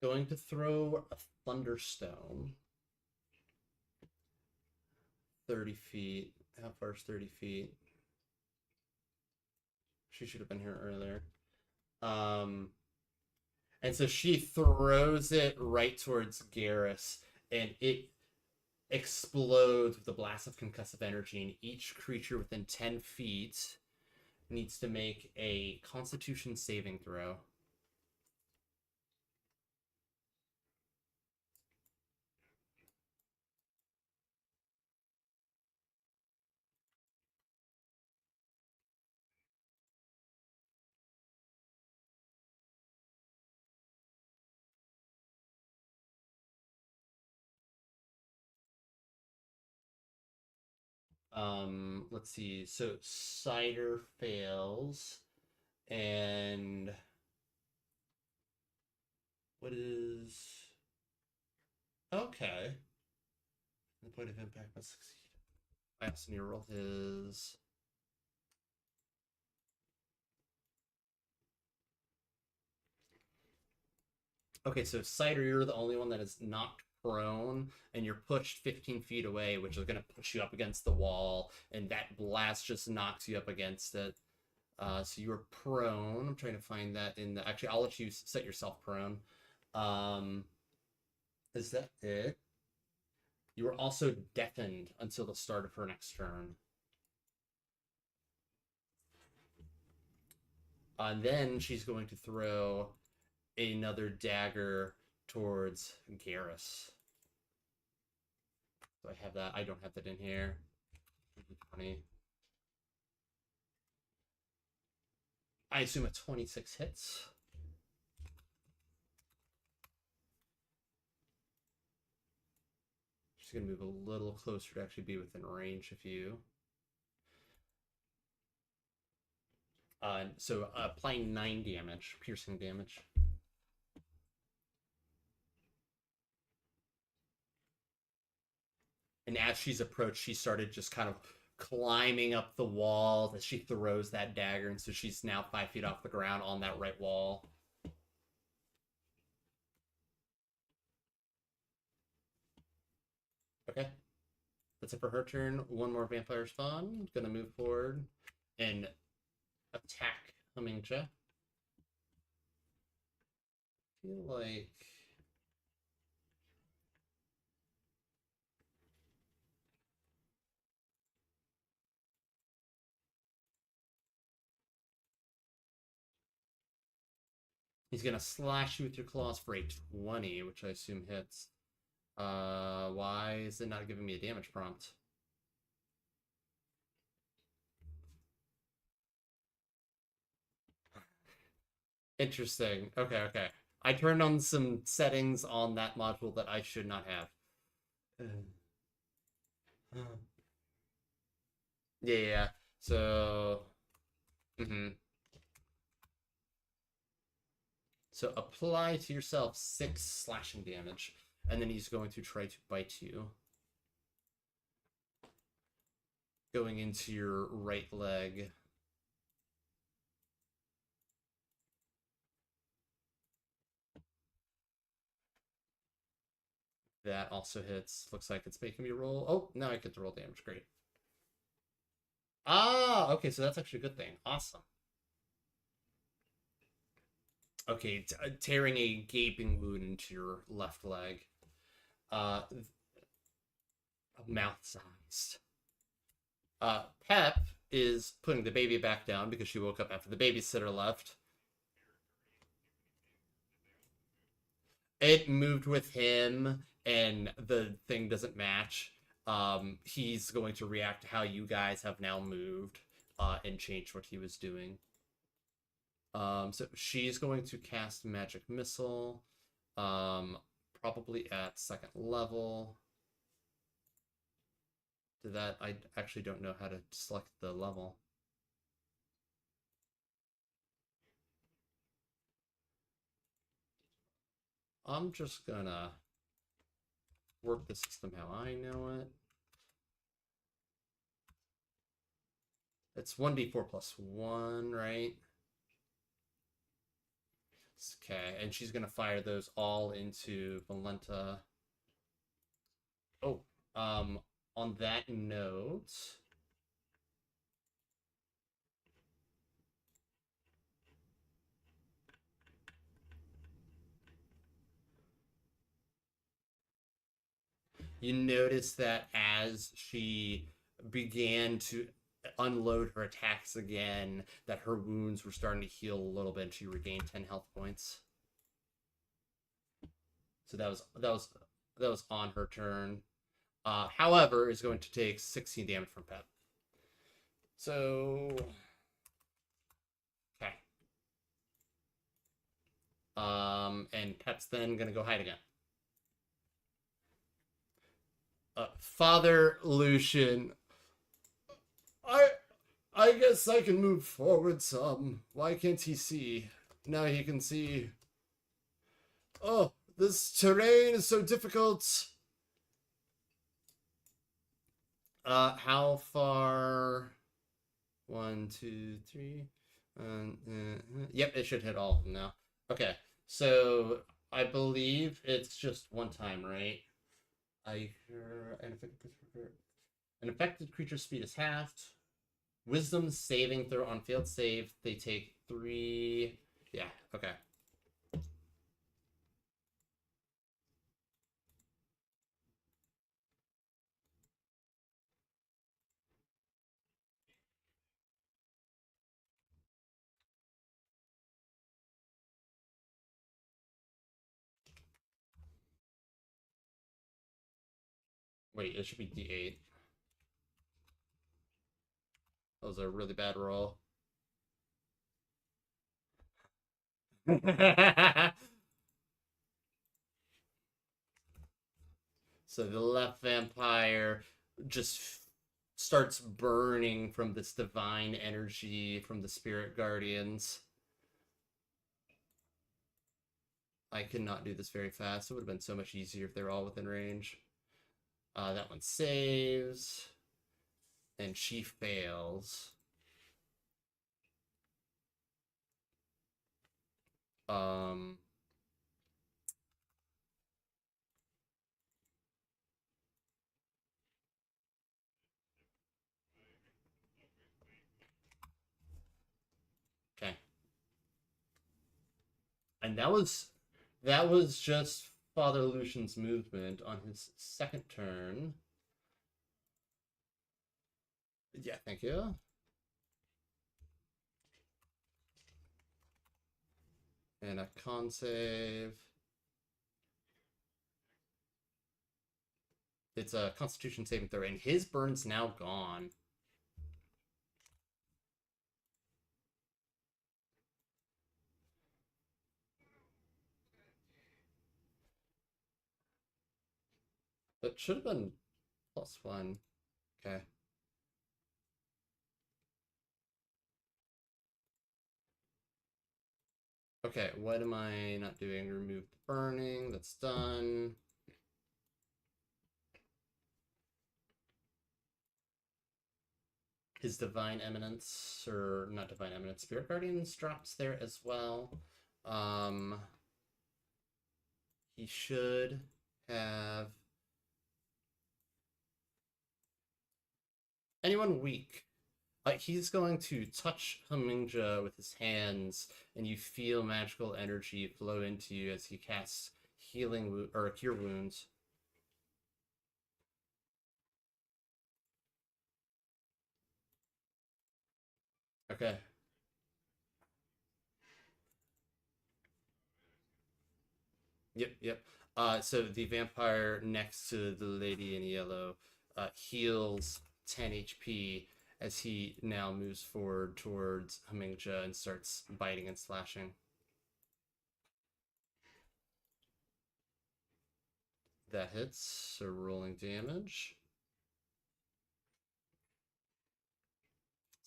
going to throw a Thunderstone 30 feet. How far is 30 feet? She should have been here earlier. And so she throws it right towards Garrus, and it explodes with a blast of concussive energy, and each creature within 10 feet needs to make a Constitution saving throw. Let's see. So Cider fails, and what is okay? The point of impact must succeed. I also need to roll his. Okay, so Cider, you're the only one that is knocked prone, and you're pushed 15 feet away, which is going to push you up against the wall, and that blast just knocks you up against it. So you're prone. I'm trying to find that in the. Actually, I'll let you set yourself prone. Is that it? You were also deafened until the start of her next turn. And then she's going to throw another dagger towards Garrus. So I have that. I don't have that in here. 20. I assume a 26 hits. She's going to move a little closer to actually be within range of you. So applying 9 damage, piercing damage. And as she's approached, she started just kind of climbing up the wall as she throws that dagger, and so she's now 5 feet off the ground on that right wall. Okay. That's it for her turn. One more vampire spawn. Gonna move forward and attack Hamingja. I feel like he's gonna slash you with your claws for a 20, which I assume hits. Why is it not giving me a damage prompt? Interesting. Okay, okay. I turned on some settings on that module that I should not have. Yeah. So, so apply to yourself 6 slashing damage, and then he's going to try to bite you. Going into your right leg. That also hits. Looks like it's making me roll. Oh, now I get to roll damage. Great. Ah, okay, so that's actually a good thing. Awesome. Okay, tearing a gaping wound into your left leg. Mouth sized. Pep is putting the baby back down because she woke up after the babysitter left. It moved with him, and the thing doesn't match. He's going to react to how you guys have now moved and changed what he was doing. So she's going to cast Magic Missile, probably at 2nd level. To that, I actually don't know how to select the level. I'm just gonna work the system how I know it. It's 1d4 plus 1, right? Okay, and she's gonna fire those all into Valenta. Oh, on that note, you notice that as she began to unload her attacks again, that her wounds were starting to heal a little bit, and she regained 10 health points. So that was on her turn. However, is going to take 16 damage from Pep. So, okay. And Pep's then gonna go hide again. Father Lucian, I guess I can move forward some. Why can't he see? Now he can see. Oh, this terrain is so difficult. How far? 1, 2, 3. Yep, it should hit all of them now. Okay, so I believe it's just one time, right? An affected creature's speed is halved. Wisdom saving throw on failed save, they take 3. Yeah, okay. Wait, it should be D8. That was a really bad roll. So the left vampire just starts burning from this divine energy from the spirit guardians. I cannot do this very fast. It would have been so much easier if they were all within range. That one saves. And she fails. Um, okay. And that was just Father Lucian's movement on his 2nd turn. Yeah, thank you. And a con save. It's a Constitution saving throw, and his burn's now gone. That should have been +1. Okay. Okay, what am I not doing? Remove the burning. That's done. His Divine Eminence, or not Divine Eminence, Spirit Guardians drops there as well. He should have... Anyone weak? He's going to touch Haminja with his hands, and you feel magical energy flow into you as he casts healing or cure wounds. Okay. Yep. So the vampire next to the lady in yellow heals 10 HP as he now moves forward towards Hamingja and starts biting and slashing. That hits, so rolling damage.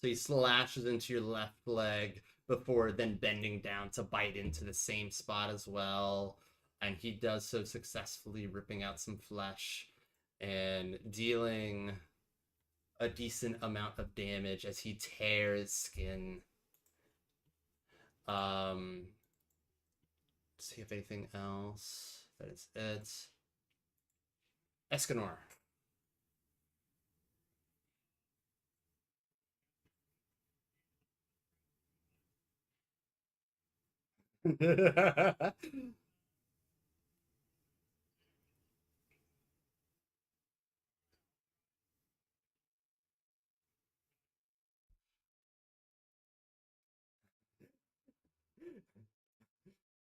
So he slashes into your left leg before then bending down to bite into the same spot as well. And he does so successfully, ripping out some flesh and dealing a decent amount of damage as he tears skin. See if anything else. That is it. Escanor.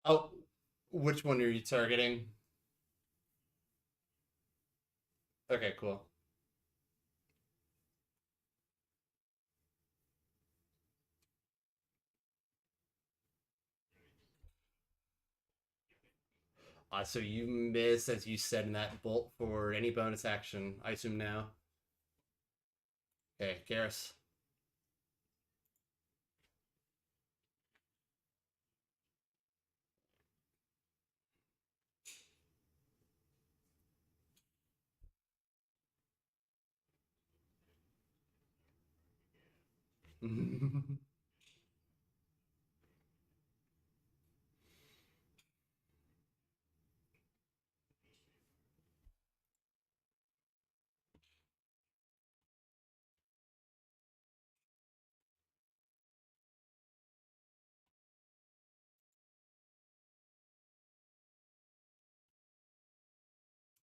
Oh, which one are you targeting? Okay, cool. So you miss, as you said, in that bolt forward. Any bonus action, I assume now. Okay, Garrus.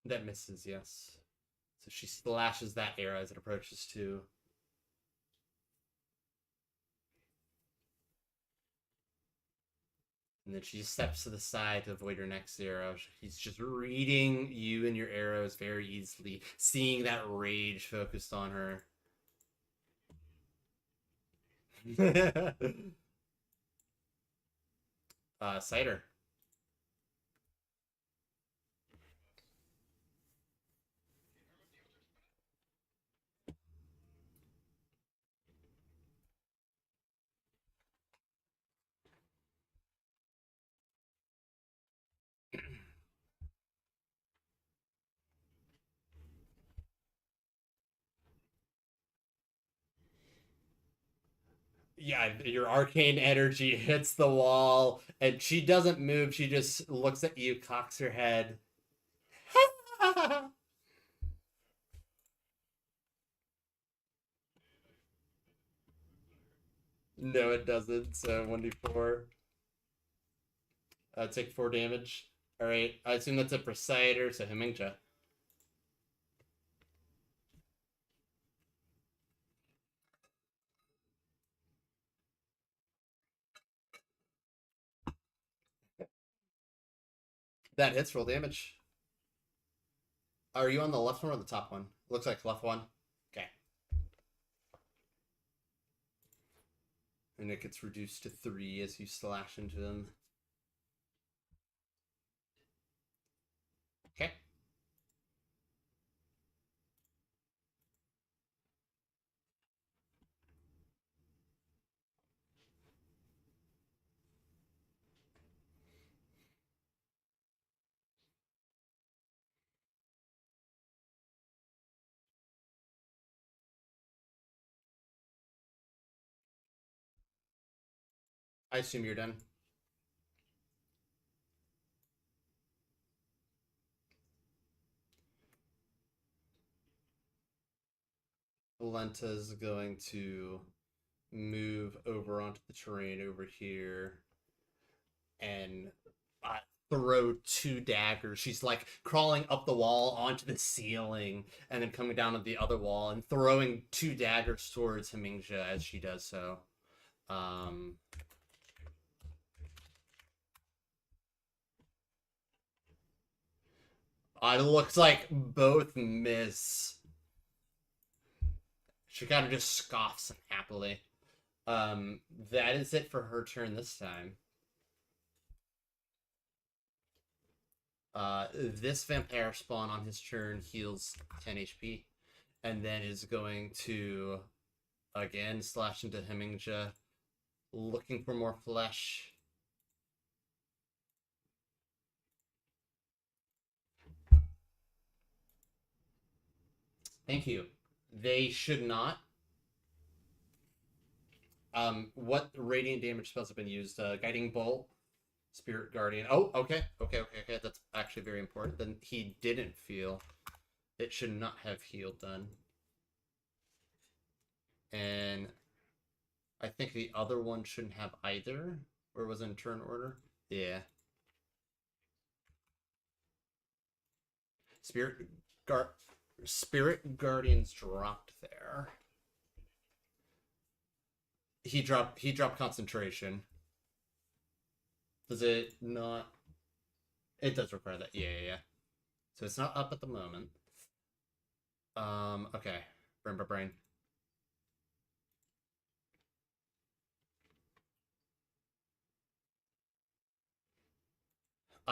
That misses, yes. So she slashes that arrow as it approaches too. And then she steps to the side to avoid her next arrow. He's just reading you and your arrows very easily, seeing that rage focused on her. Cider. Yeah, your arcane energy hits the wall, and she doesn't move. She just looks at you, cocks her head. No, it doesn't. So 1d4. Take 4 damage. All right. I assume that's a Presider, so Hemingja. That hits. Roll damage. Are you on the left one or the top one? Looks like left one. Okay. And it gets reduced to 3 as you slash into them. Okay. I assume you're done. Lenta's going to move over onto the terrain over here and throw 2 daggers. She's like crawling up the wall onto the ceiling and then coming down to the other wall and throwing 2 daggers towards Hemingja as she does so. It looks like both miss. She kind of just scoffs unhappily. That is it for her turn this time. This vampire spawn on his turn heals 10 HP, and then is going to again slash into Hemingja, looking for more flesh. Thank you. They should not. What radiant damage spells have been used? Guiding Bolt, Spirit Guardian. Oh, okay. That's actually very important. Then he didn't feel. It should not have healed then. And I think the other one shouldn't have either. Or was in turn order? Yeah. Spirit Guardians dropped there. He dropped concentration. Does it not? It does require that. Yeah. So it's not up at the moment. Okay. Brain.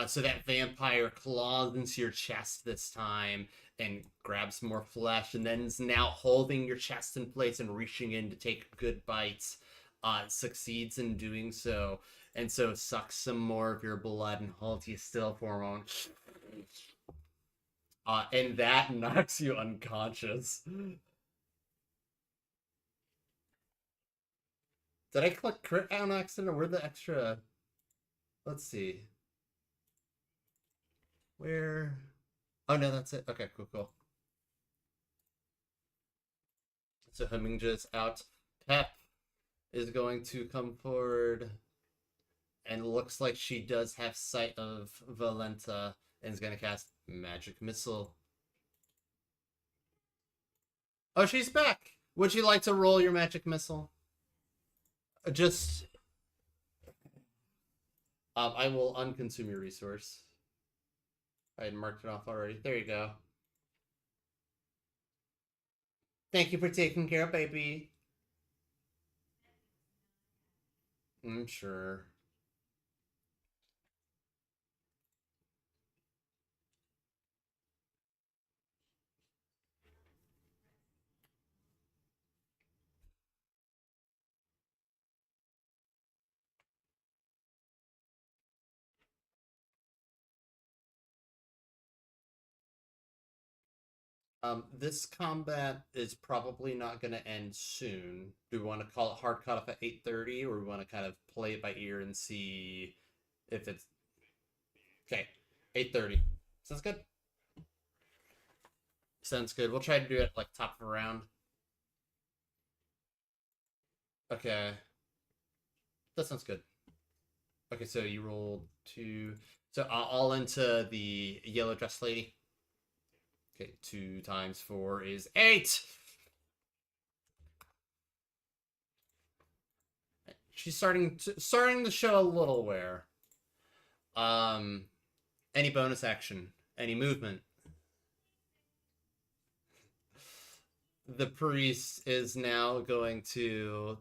So that vampire claws into your chest this time and grabs more flesh, and then is now holding your chest in place and reaching in to take good bites. Succeeds in doing so, and so sucks some more of your blood and holds you still for a moment. And that knocks you unconscious. Did I click crit on accident, or where the extra? Let's see. Where? Oh no, that's it. Okay, cool. So Hemingja's out. Pep is going to come forward, and looks like she does have sight of Valenta, and is going to cast Magic Missile. Oh, she's back. Would you like to roll your Magic Missile? Just, I will unconsume your resource. I had marked it off already. There you go. Thank you for taking care of baby. I'm sure. This combat is probably not going to end soon. Do we want to call it hard cut off at 8:30, or we want to kind of play it by ear and see if it's okay? 8:30. Sounds good. Sounds good. We'll try to do it like top of a round. Okay. That sounds good. Okay, so you rolled 2. So all into the yellow dress lady. Okay, 2 times 4 is 8. She's starting to show a little wear. Any bonus action, any movement. The priest is now going to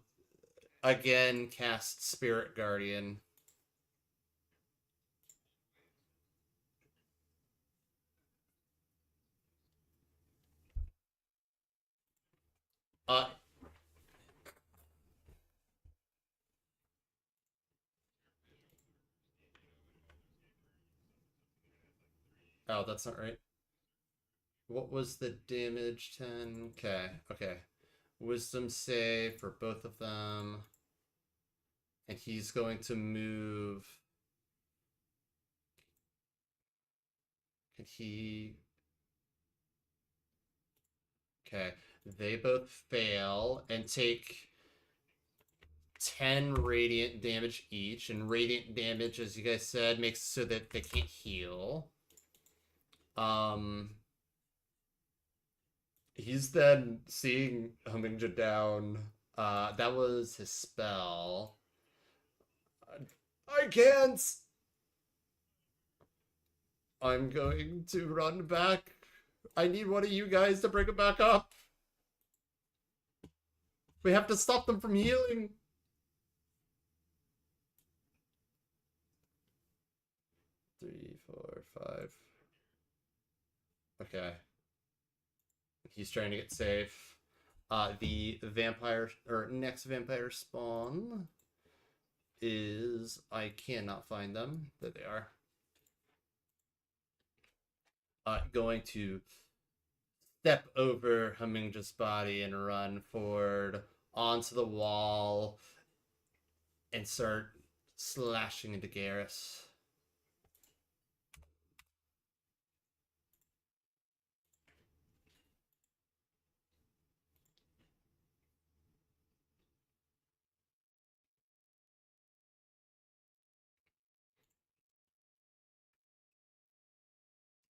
again cast Spirit Guardian. Oh, that's not right. What was the damage? 10. Okay. Wisdom save for both of them. And he's going to move. Can he? Okay. They both fail and take 10 radiant damage each. And radiant damage, as you guys said, makes so that they can't heal. He's then seeing Hemingja down. That was his spell. I can't! I'm going to run back. I need one of you guys to bring him back up. We have to stop them from healing. Three, four, five. Okay. He's trying to get safe. The vampire, or next vampire spawn is, I cannot find them. There they are. Going to step over Hummingja's body and run forward onto the wall and start slashing into Garrus.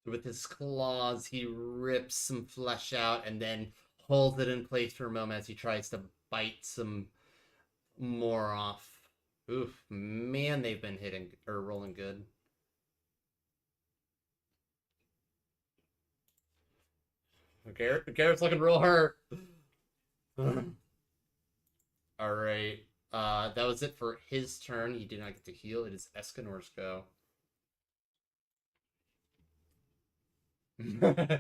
With his claws, he rips some flesh out and then holds it in place for a moment as he tries to bite some more off. Oof, man, they've been hitting or rolling good. Garrett's looking real hurt. All right. That was it for his turn. He did not get to heal. It is Escanor's go. Mm-hmm.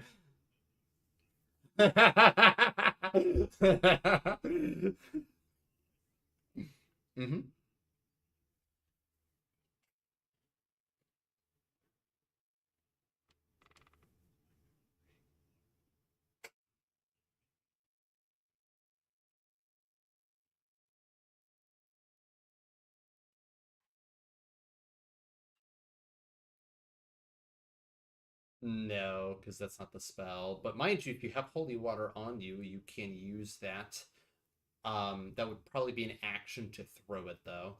No, because that's not the spell. But mind you, if you have holy water on you, you can use that. That would probably be an action to throw it, though.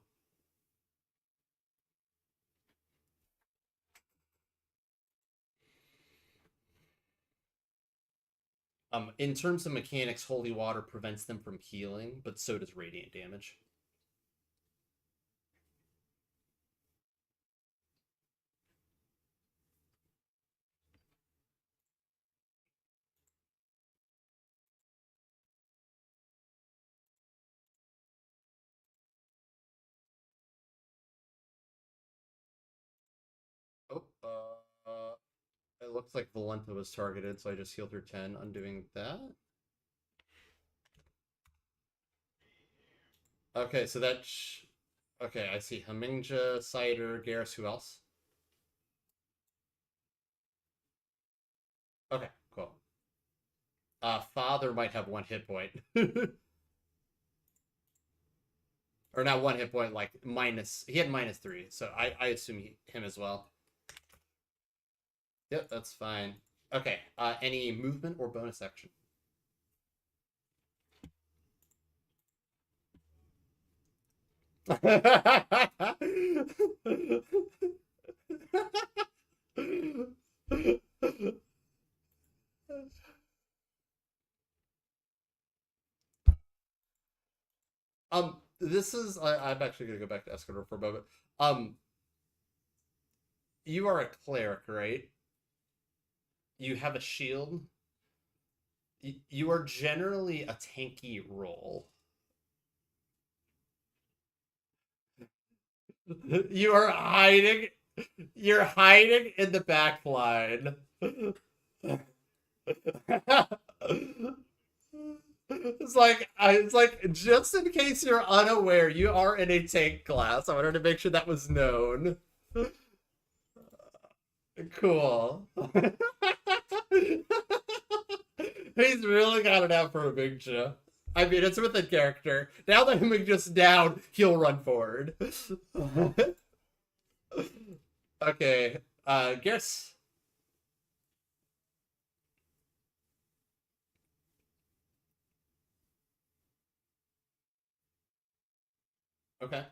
In terms of mechanics, holy water prevents them from healing, but so does radiant damage. Oh, it looks like Valenta was targeted, so I just healed her 10, undoing that. Okay, so that's... Okay, I see Hummingja, Cider, Garrus, who else? Okay, cool. Father might have 1 hit point. Or not 1 hit point, like minus... He had -3, so I assume him as well. Yep, that's fine. Okay, any movement or bonus action? This is I'm actually gonna go back to Escanor for a moment. You are a cleric, right? You have a shield. You are generally a tanky role. You are hiding. You're hiding in the back line. It's like just in case you're unaware, you are in a tank class. I wanted to make sure that was known. Cool. He's really got it out for Hummingja. I mean, it's with the character. Now that Hummingja's down, he'll run forward. Okay, Garrus. Okay.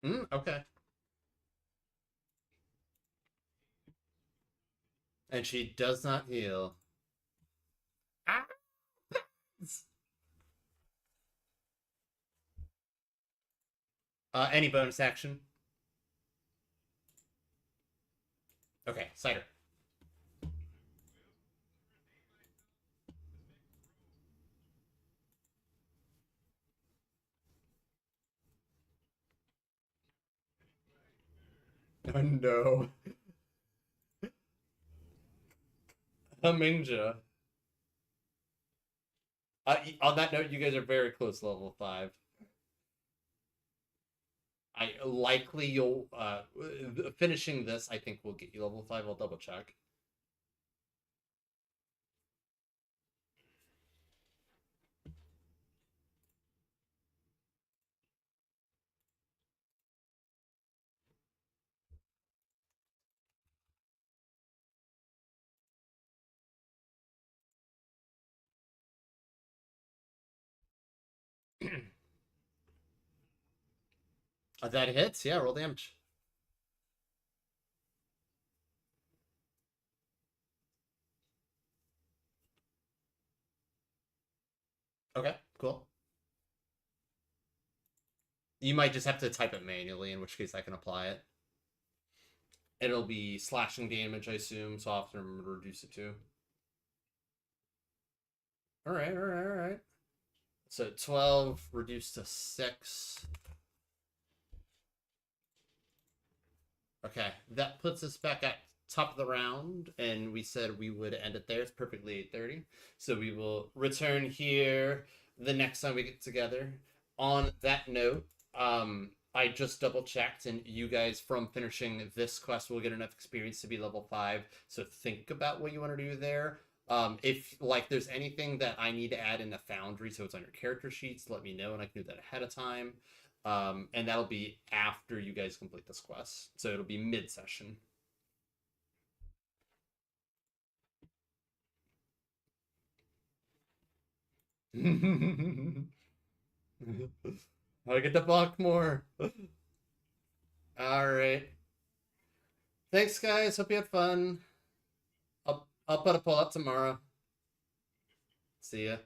Okay. And she does not heal. Ah! Any bonus action? Okay, cider. Oh no. Hummingja. On that note, you guys are very close to level 5. I likely you'll finishing this, I think will get you level 5. I'll double check. That hits, yeah, roll damage. Okay, cool. You might just have to type it manually, in which case I can apply it. It'll be slashing damage, I assume, so I'll have to remember to reduce it to. Alright. So 12 reduced to 6. Okay, that puts us back at top of the round, and we said we would end it there. It's perfectly 8:30. So we will return here the next time we get together. On that note, I just double checked, and you guys from finishing this quest will get enough experience to be level 5. So think about what you want to do there. If like there's anything that I need to add in the Foundry, so it's on your character sheets, let me know, and I can do that ahead of time. And that'll be after you guys complete this quest. So it'll be mid-session. I get to block more. All right. Thanks, guys. Hope you had fun. I'll put a poll up tomorrow. See ya.